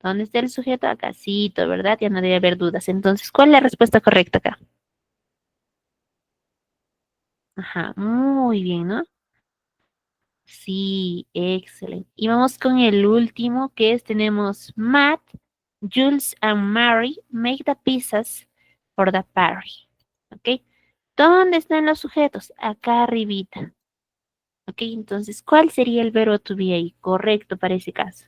¿Dónde está el sujeto? Acácito, ¿verdad? Ya no debe haber dudas. Entonces, ¿cuál es la respuesta correcta acá? Ajá, muy bien, ¿no? Sí, excelente. Y vamos con el último, que es, tenemos Matt, Jules and Mary make the pizzas for the party. ¿Ok? ¿Dónde están los sujetos? Acá arribita. ¿Ok? Entonces, ¿cuál sería el verbo to be ahí? Correcto para ese caso.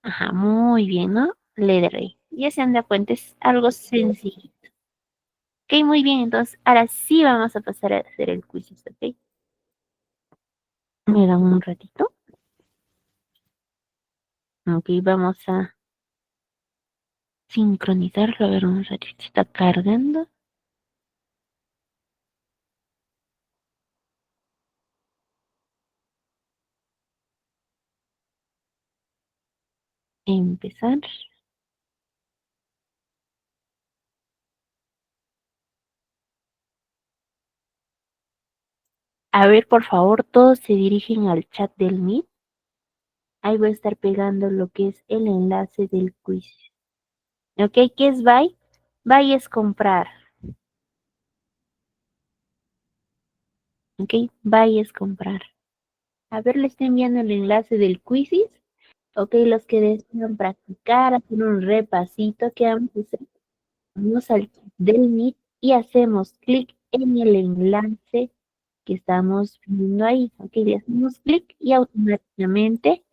Ajá, muy bien, ¿no? Letter A. Ya se han dado cuenta, es algo sencillo. Ok, muy bien, entonces ahora sí vamos a pasar a hacer el quiz, ¿ok? Me dan un ratito. Ok, vamos a sincronizarlo. A ver, un ratito, está cargando. Empezar. A ver, por favor, todos se dirigen al chat del Meet. Ahí voy a estar pegando lo que es el enlace del quiz. ¿Ok? ¿Qué es buy? Buy es comprar. ¿Ok? Buy es comprar. A ver, le estoy enviando el enlace del quizzes. Ok, los que desean practicar, hacer un repasito, ¿qué vamos a hacer? Vamos al chat del Meet y hacemos clic en el enlace que estamos viendo ahí. Ok, le hacemos clic y automáticamente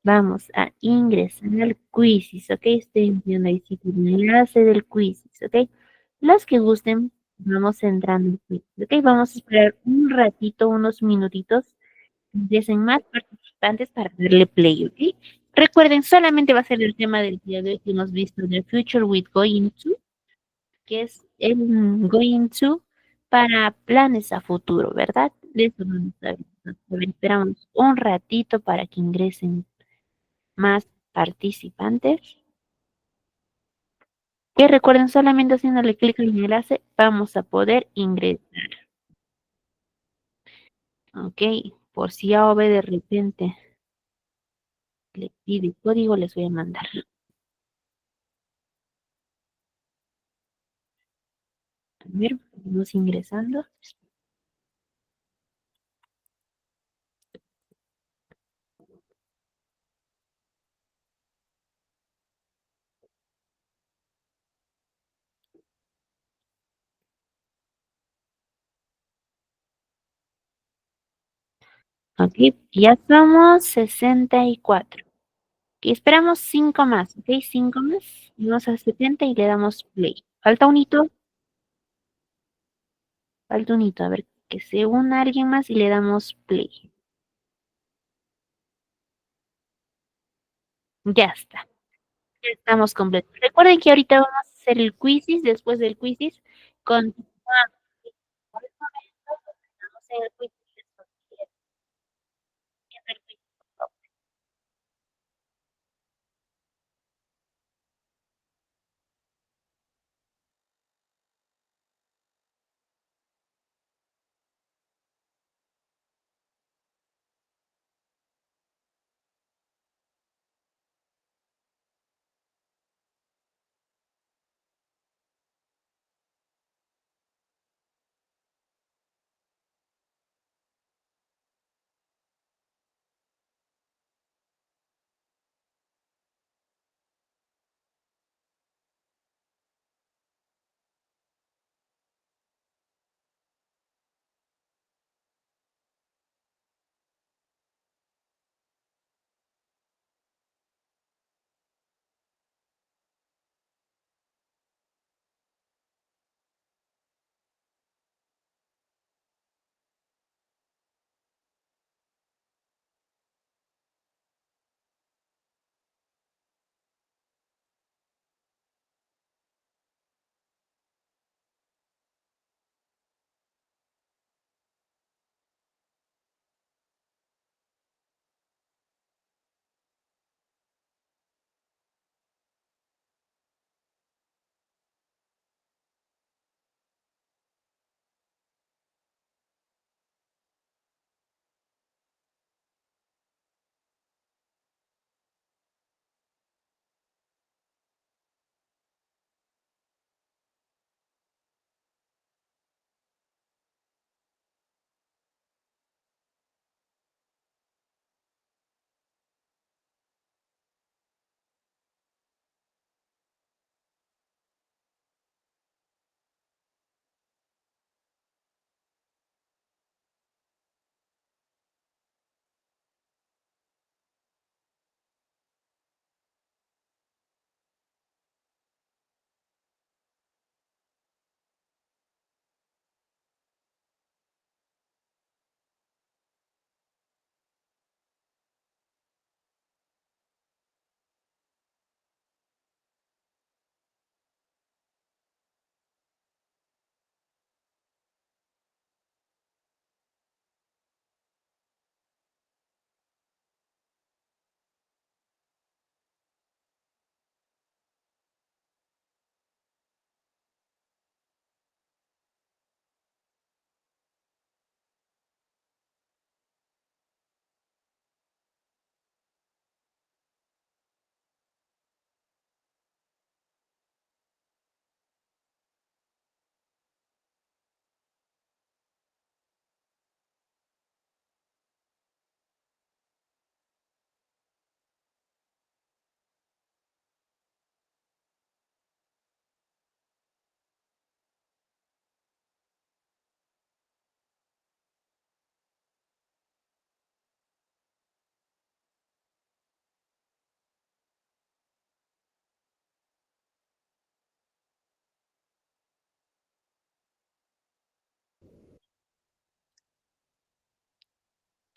vamos a ingresar al quizzes. Ok, estoy enviando ahí sí, el enlace del quizzes. Ok, los que gusten, vamos entrando al quiz. Ok, vamos a esperar un ratito, unos minutitos. Empiecen más participantes para darle play. Ok, recuerden, solamente va a ser el tema del día de hoy que hemos visto The Future with Going to, que es el going to para planes a futuro, ¿verdad? De eso no nos sabemos. Esperamos un ratito para que ingresen más participantes. Que recuerden, solamente haciéndole clic en el enlace vamos a poder ingresar. Ok, por si AOV de repente le pide código, les voy a mandar. A ver, vamos ingresando. Ok, ya somos 64. Y esperamos 5 más, ¿ok? 5 más. Vamos a 70 y le damos play. Falta un hito, a ver, que se una alguien más y le damos play. Ya está, ya estamos completos. Recuerden que ahorita vamos a hacer el quizzes, después del quizzes, continuamos. Por el momento, estamos en el quizzes. El quiz.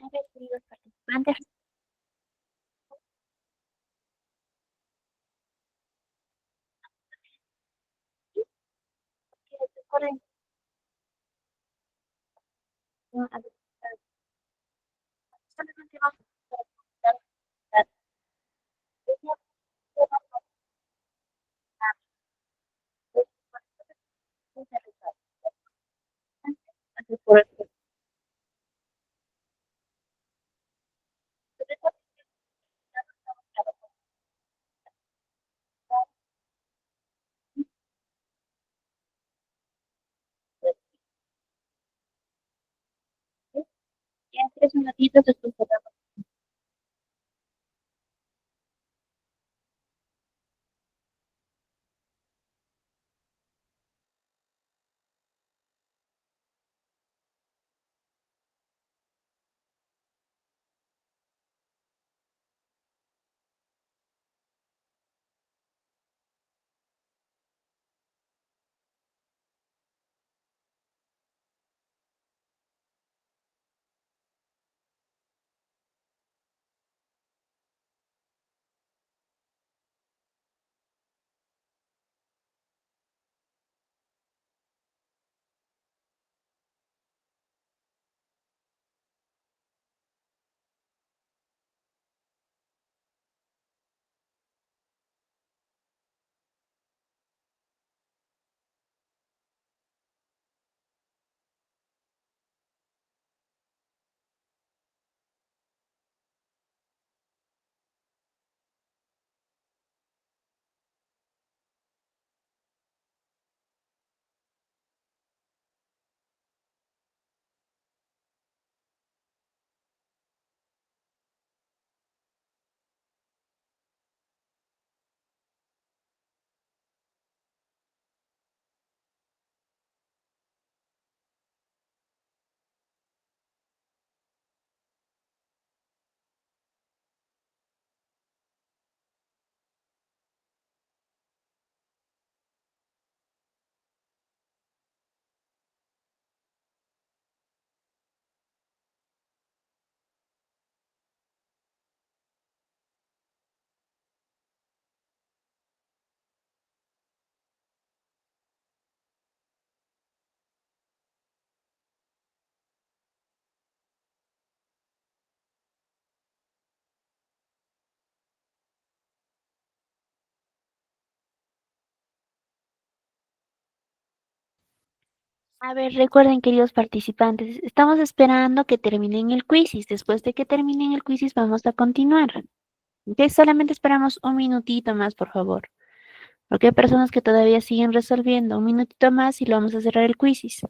A ver, queridos participantes, recuerden, ¿no? A ver, solamente vamos a preguntar la y en 3 minutitos después cerramos. A ver, recuerden, queridos participantes, estamos esperando que terminen el quizzes. Después de que terminen el quizzes, vamos a continuar. Ok, solamente esperamos un minutito más, por favor. Porque hay personas que todavía siguen resolviendo. Un minutito más y lo vamos a cerrar el quizzes.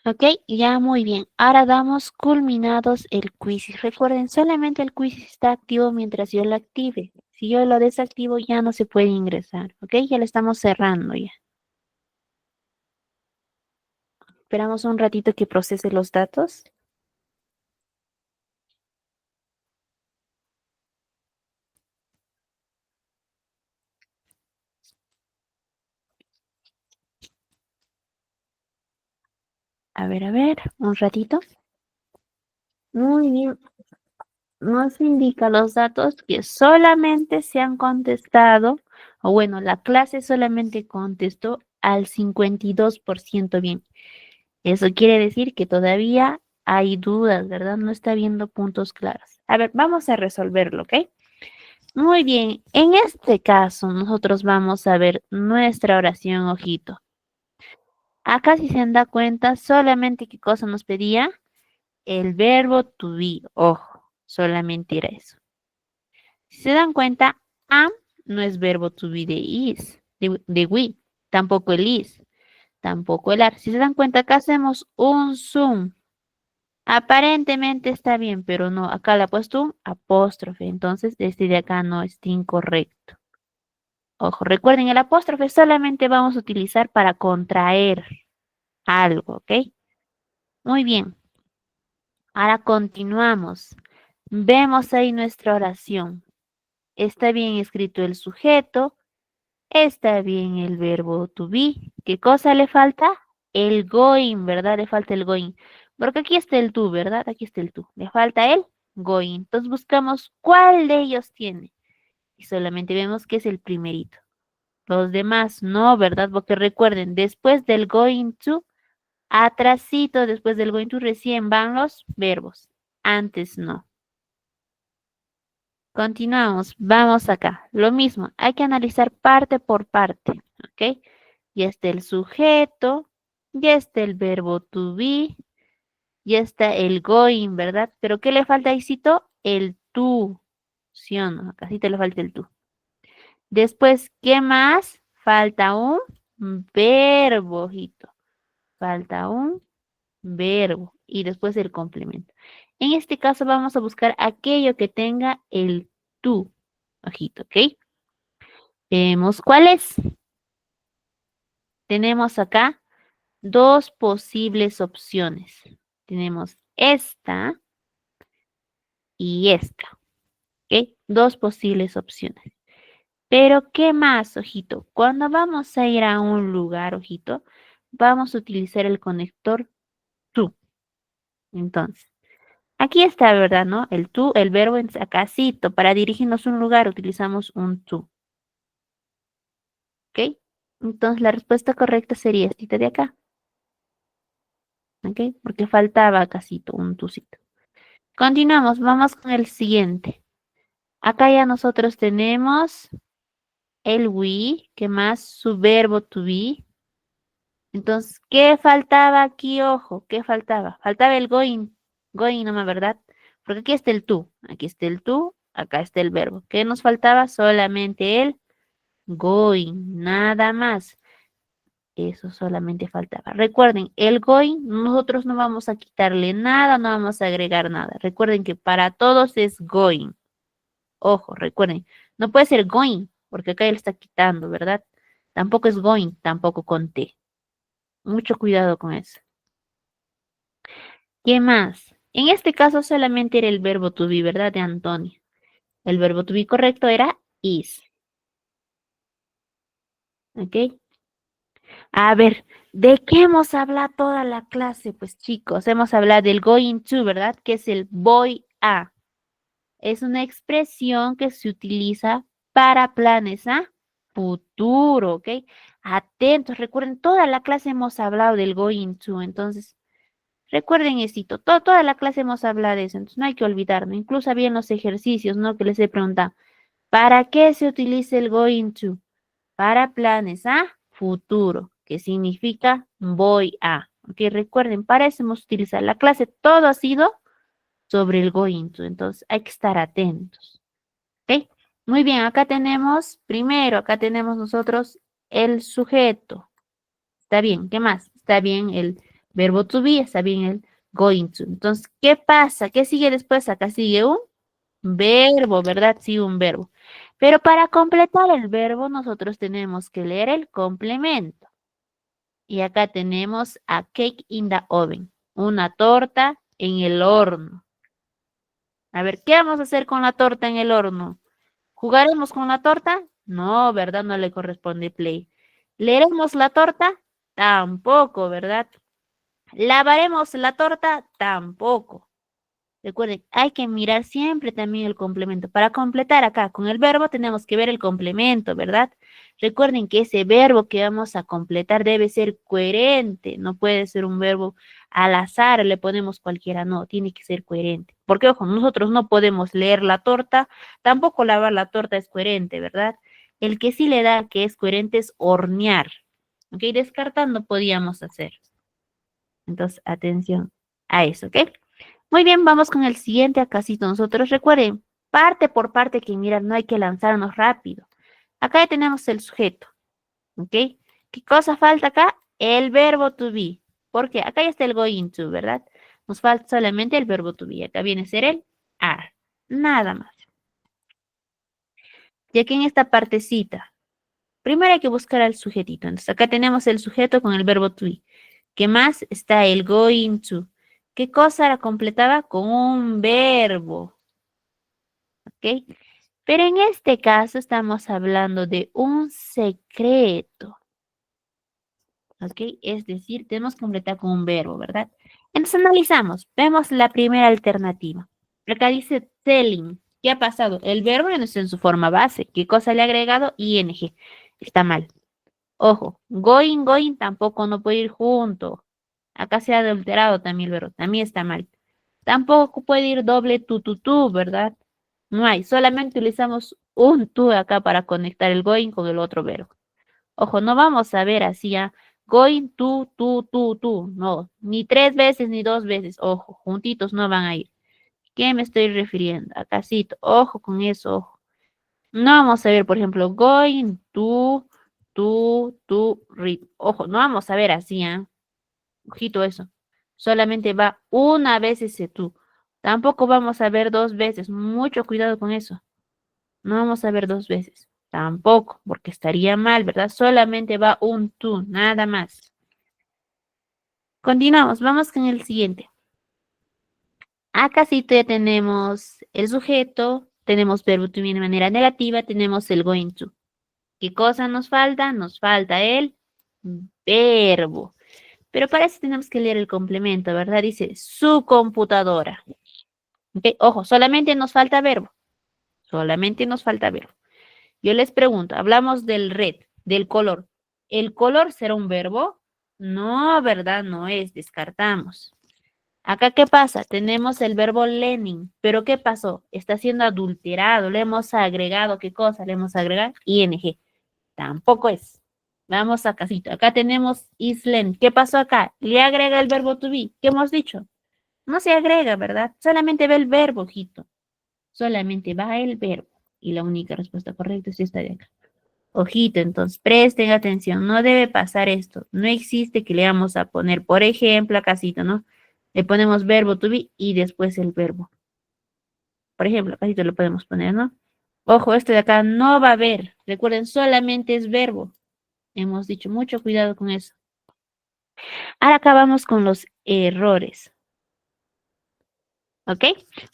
Ok, ya muy bien. Ahora damos culminados el quiz. Recuerden, solamente el quiz está activo mientras yo lo active. Si yo lo desactivo, ya no se puede ingresar. Ok, ya lo estamos cerrando ya. Esperamos un ratito que procese los datos. A ver, un ratito. Muy bien. Nos indica los datos que solamente se han contestado, o bueno, la clase solamente contestó al 52% bien. Eso quiere decir que todavía hay dudas, ¿verdad? No está viendo puntos claros. A ver, vamos a resolverlo, ¿ok? Muy bien, en este caso nosotros vamos a ver nuestra oración, ojito. Acá si se dan cuenta, solamente qué cosa nos pedía, el verbo to be, ojo, solamente era eso. Si se dan cuenta, am no es verbo to be de is, de we, tampoco el is, tampoco el are. Si se dan cuenta, acá hacemos un zoom. Aparentemente está bien, pero no, acá le ha puesto un apóstrofe, entonces este de acá no está incorrecto. Ojo, recuerden, el apóstrofe solamente vamos a utilizar para contraer algo, ¿ok? Muy bien. Ahora continuamos. Vemos ahí nuestra oración. Está bien escrito el sujeto, está bien el verbo to be. ¿Qué cosa le falta? El going, ¿verdad? Le falta el going. Porque aquí está el tú, ¿verdad? Aquí está el tú. Le falta el going. Entonces buscamos cuál de ellos tiene. Y solamente vemos que es el primerito. Los demás no, ¿verdad? Porque recuerden, después del going to, atrasito, después del going to recién van los verbos. Antes no. Continuamos, vamos acá. Lo mismo, hay que analizar parte por parte, ¿ok? Ya está el sujeto, ya está el verbo to be, ya está el going, ¿verdad? Pero ¿qué le falta ahí, Cito? El tú, ¿sí o no? Acá sí te le falta el tú. Después, ¿qué más? Falta un verbo, ojito. Falta un verbo y después el complemento. En este caso vamos a buscar aquello que tenga el tú, ojito, ¿ok? Vemos cuál es. Tenemos acá dos posibles opciones. Tenemos esta y esta, ¿ok? Dos posibles opciones. Pero, ¿qué más, ojito? Cuando vamos a ir a un lugar, ojito, vamos a utilizar el conector to. Entonces, aquí está, ¿verdad? ¿No? El to, el verbo en acá, cito. Para dirigirnos a un lugar utilizamos un to. ¿Ok? Entonces, la respuesta correcta sería esta de acá. ¿Ok? Porque faltaba casito, un tucito. Continuamos, vamos con el siguiente. Acá ya nosotros tenemos el we, que más su verbo to be. Entonces, ¿qué faltaba aquí? Ojo, ¿qué faltaba? Faltaba el going. Going nomás, ¿verdad? Porque aquí está el tú. Aquí está el tú, acá está el verbo. ¿Qué nos faltaba? Solamente el going, nada más. Eso solamente faltaba. Recuerden, el going, nosotros no vamos a quitarle nada, no vamos a agregar nada. Recuerden que para todos es going. Ojo, recuerden, no puede ser going, porque acá él está quitando, ¿verdad? Tampoco es going, tampoco con T. Mucho cuidado con eso. ¿Qué más? En este caso solamente era el verbo to be, ¿verdad? De Antonio. El verbo to be correcto era is. ¿Ok? A ver, ¿de qué hemos hablado toda la clase? Pues chicos, hemos hablado del going to, ¿verdad? Que es el voy a. Es una expresión que se utiliza para planes a futuro, ¿ok? Atentos, recuerden, toda la clase hemos hablado del going to, entonces, recuerden esto, toda la clase hemos hablado de eso, entonces no hay que olvidarlo. Incluso había en los ejercicios, ¿no? Que les he preguntado, ¿para qué se utiliza el going to? Para planes a futuro, que significa voy a. Ok, recuerden, para eso hemos utilizado la clase, todo ha sido sobre el going to, entonces hay que estar atentos. Ok, muy bien, acá tenemos, primero, acá tenemos nosotros el sujeto. Está bien, ¿qué más? Está bien el verbo to be, está bien el going to. Entonces, ¿qué pasa? ¿Qué sigue después? Acá sigue un verbo, ¿verdad? Sí, un verbo. Pero para completar el verbo, nosotros tenemos que leer el complemento. Y acá tenemos a cake in the oven, una torta en el horno. A ver, ¿qué vamos a hacer con la torta en el horno? ¿Jugaremos con la torta? No, ¿verdad? No le corresponde play. ¿Leeremos la torta? Tampoco, ¿verdad? ¿Lavaremos la torta? Tampoco. Recuerden, hay que mirar siempre también el complemento. Para completar acá con el verbo tenemos que ver el complemento, ¿verdad? Recuerden que ese verbo que vamos a completar debe ser coherente. No puede ser un verbo al azar, le ponemos cualquiera, no, tiene que ser coherente. Porque, ojo, nosotros no podemos leer la torta, tampoco lavar la torta es coherente, ¿verdad? El que sí le da que es coherente es hornear. ¿Ok? Descartando podíamos hacer. Entonces, atención a eso, ¿ok? Muy bien, vamos con el siguiente acásito. Nosotros recuerden, parte por parte que miran, no hay que lanzarnos rápido. Acá ya tenemos el sujeto, ¿ok? ¿Qué cosa falta acá? El verbo to be. ¿Por qué? Acá ya está el going to, ¿verdad? Nos falta solamente el verbo to be. Acá viene a ser el are. Nada más. Ya que en esta partecita, Primero hay que buscar al sujetito. Entonces acá tenemos el sujeto con el verbo to be. ¿Qué más? Está el going to. ¿Qué cosa la completaba? Con un verbo. ¿Ok? Pero en este caso estamos hablando de un secreto. ¿Ok? Es decir, tenemos que completar con un verbo, ¿verdad? Entonces analizamos. Vemos la primera alternativa. Acá dice telling. ¿Qué ha pasado? El verbo ya no está en su forma base. ¿Qué cosa le ha agregado? ing. Está mal. Ojo, going tampoco no puede ir junto. Acá se ha adulterado también el verbo, también está mal. Tampoco puede ir doble tú, ¿verdad? No hay, solamente utilizamos un tú acá para conectar el going con el otro verbo. Ojo, no vamos a ver así, going tú. No, ni 3 veces ni 2 veces. Ojo, juntitos no van a ir. ¿Qué me estoy refiriendo? Acá sí, ojo con eso, ojo. No vamos a ver, por ejemplo, going to read. Ojo, no vamos a ver así, Ojito eso. Solamente va una vez ese tú. Tampoco vamos a ver 2 veces. Mucho cuidado con eso. No vamos a ver 2 veces. Tampoco, porque estaría mal, ¿verdad? Solamente va un tú, nada más. Continuamos, vamos con el siguiente. Acá sí ya tenemos el sujeto, tenemos verbo to be de manera negativa, tenemos el going to. ¿Qué cosa nos falta? Nos falta el verbo. Pero para eso tenemos que leer el complemento, ¿verdad? Dice su computadora. ¿Ok? Ojo, solamente nos falta verbo. Solamente nos falta verbo. Yo les pregunto, hablamos del red, del color. ¿El color será un verbo? No, ¿verdad? No es, descartamos. Acá, ¿qué pasa? Tenemos el verbo learning, pero ¿qué pasó? Está siendo adulterado, le hemos agregado, ¿qué cosa? Le hemos agregado ing. Tampoco es. Vamos a casito. Acá tenemos islen. ¿Qué pasó acá? Le agrega el verbo to be. ¿Qué hemos dicho? No se agrega, ¿verdad? Solamente ve el verbo, ojito. Solamente va el verbo. Y la única respuesta correcta es esta de acá. Ojito, entonces presten atención. No debe pasar esto. No existe que le vamos a poner, por ejemplo, a casito, ¿no? Le ponemos verbo to be y después el verbo. Por ejemplo, a casito lo podemos poner, ¿no? Ojo, este de acá no va a haber. Recuerden, solamente es verbo. Hemos dicho mucho cuidado con eso. Ahora acabamos con los errores. ¿Ok?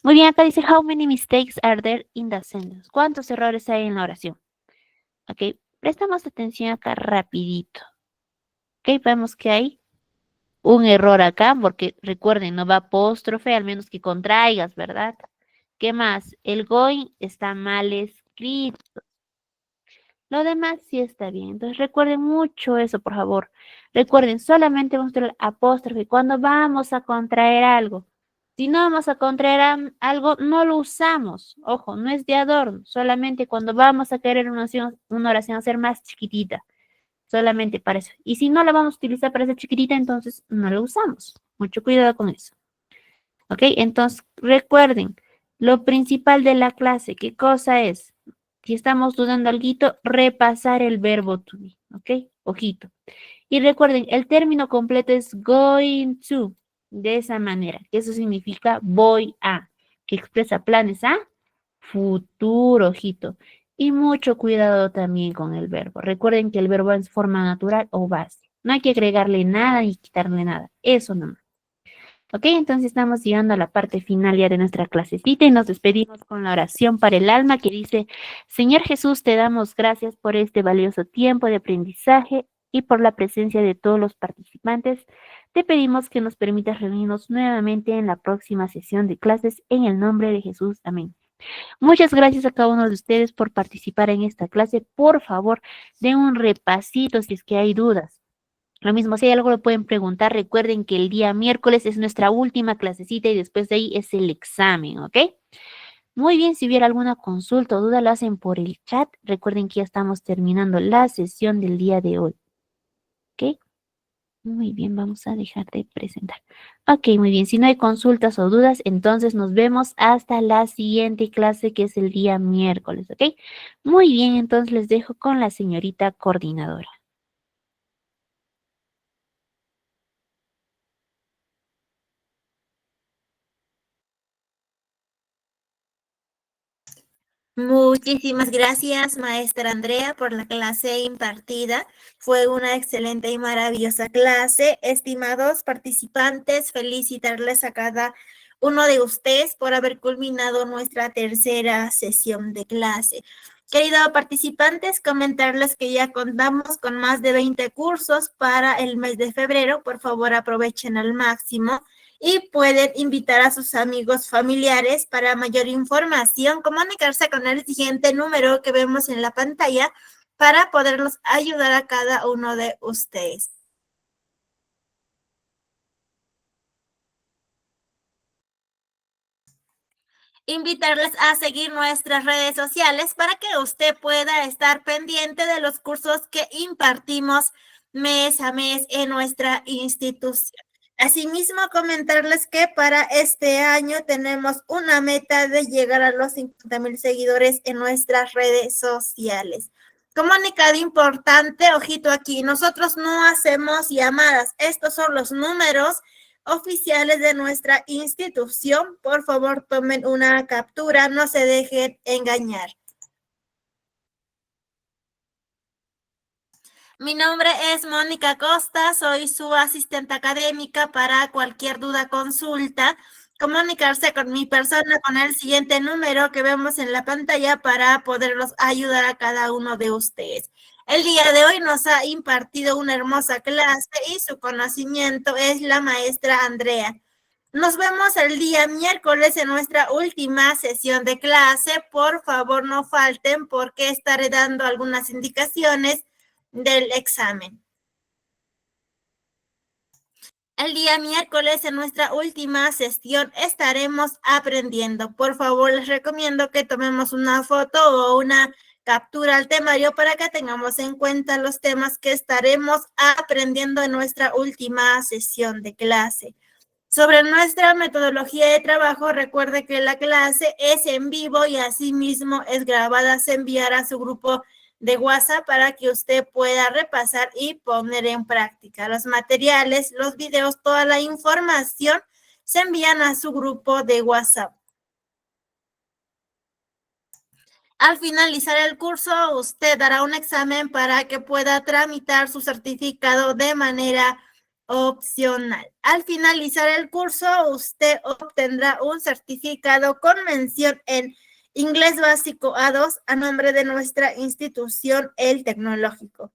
Muy bien, acá dice, how many mistakes are there in the sentence? ¿Cuántos errores hay en la oración? ¿Ok? Prestamos atención acá rapidito. ¿Ok? Vemos que hay un error acá, porque recuerden, no va apóstrofe, al menos que contraigas, ¿verdad? ¿Qué más? El going está mal escrito. Lo demás sí está bien. Entonces recuerden mucho eso, por favor. Recuerden, solamente vamos a usar el apóstrofe cuando vamos a contraer algo. Si no vamos a contraer algo, no lo usamos. Ojo, no es de adorno. Solamente cuando vamos a querer una oración hacer más chiquitita. Solamente para eso. Y si no la vamos a utilizar para ser chiquitita, entonces no la usamos. Mucho cuidado con eso. ¿Ok? Entonces, recuerden, lo principal de la clase, ¿qué cosa es? Si estamos dudando algo, repasar el verbo to be, ¿ok? Ojito. Y recuerden, el término completo es going to, de esa manera, que eso significa voy a, que expresa planes a futuro, ojito. Y mucho cuidado también con el verbo. Recuerden que el verbo es forma natural o base. No hay que agregarle nada ni quitarle nada. Eso no. Ok, entonces estamos llegando a la parte final ya de nuestra clasecita y nos despedimos con la oración para el alma que dice, Señor Jesús, te damos gracias por este valioso tiempo de aprendizaje y por la presencia de todos los participantes. Te pedimos que nos permitas reunirnos nuevamente en la próxima sesión de clases en el nombre de Jesús. Amén. Muchas gracias a cada uno de ustedes por participar en esta clase. Por favor, den un repasito si es que hay dudas. Lo mismo, si hay algo lo pueden preguntar. Recuerden que el día miércoles es nuestra última clasecita y después de ahí es el examen, ¿ok? Muy bien, si hubiera alguna consulta o duda, lo hacen por el chat. Recuerden que ya estamos terminando la sesión del día de hoy, ¿ok? Muy bien, vamos a dejar de presentar. Ok, muy bien. Si no hay consultas o dudas, entonces nos vemos hasta la siguiente clase que es el día miércoles, ¿ok? Muy bien, entonces les dejo con la señorita coordinadora. Muchísimas gracias, maestra Andrea, por la clase impartida. Fue una excelente y maravillosa clase. Estimados participantes, felicitarles a cada uno de ustedes por haber culminado nuestra tercera sesión de clase. Queridos participantes, comentarles que ya contamos con más de 20 cursos para el mes de febrero. Por favor, aprovechen al máximo y pueden invitar a sus amigos familiares. Para mayor información, comunicarse con el siguiente número que vemos en la pantalla para poderlos ayudar a cada uno de ustedes. Invitarles a seguir nuestras redes sociales para que usted pueda estar pendiente de los cursos que impartimos mes a mes en nuestra institución. Asimismo, comentarles que para este año tenemos una meta de llegar a los 50,000 seguidores en nuestras redes sociales. Comunicado importante, ojito aquí, nosotros no hacemos llamadas, estos son los números oficiales de nuestra institución. Por favor, tomen una captura, no se dejen engañar. Mi nombre es Mónica Costa, soy su asistente académica. Para cualquier duda, consulta, comunicarse con mi persona con el siguiente número que vemos en la pantalla para poderlos ayudar a cada uno de ustedes. El día de hoy nos ha impartido una hermosa clase y su conocimiento es la maestra Andrea. Nos vemos el día miércoles en nuestra última sesión de clase. Por favor, no falten porque estaré dando algunas indicaciones del examen. El día miércoles en nuestra última sesión estaremos aprendiendo. Por favor, les recomiendo que tomemos una foto o una captura al temario para que tengamos en cuenta los temas que estaremos aprendiendo en nuestra última sesión de clase. Sobre nuestra metodología de trabajo, recuerde que la clase es en vivo y asimismo es grabada. Se enviará a su grupo de WhatsApp para que usted pueda repasar y poner en práctica. Los materiales, los videos, toda la información se envían a su grupo de WhatsApp. Al finalizar el curso, usted dará un examen para que pueda tramitar su certificado de manera opcional. Al finalizar el curso, usted obtendrá un certificado con mención en Inglés Básico A2 a nombre de nuestra institución, el Tecnológico.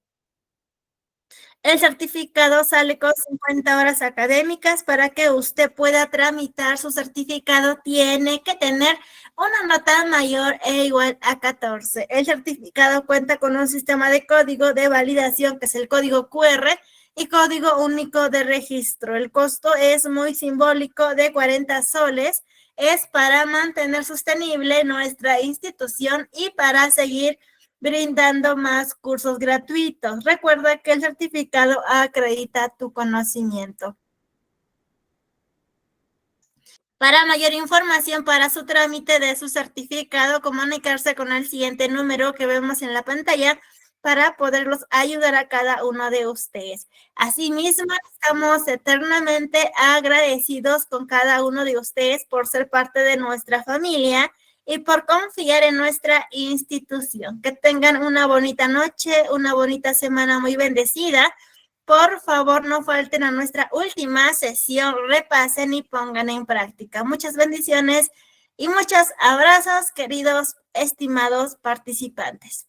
El certificado sale con 50 horas académicas. Para que usted pueda tramitar su certificado, tiene que tener una nota mayor e igual a 14. El certificado cuenta con un sistema de código de validación, que es el código QR, y código único de registro. El costo es muy simbólico, de 40 soles. Es para mantener sostenible nuestra institución y para seguir brindando más cursos gratuitos. Recuerda que el certificado acredita tu conocimiento. Para mayor información para su trámite de su certificado, comunicarse con el siguiente número que vemos en la pantalla para poderlos ayudar a cada uno de ustedes. Asimismo, estamos eternamente agradecidos con cada uno de ustedes por ser parte de nuestra familia y por confiar en nuestra institución. Que tengan una bonita noche, una bonita semana muy bendecida. Por favor, no falten a nuestra última sesión, repasen y pongan en práctica. Muchas bendiciones y muchos abrazos, queridos, estimados participantes.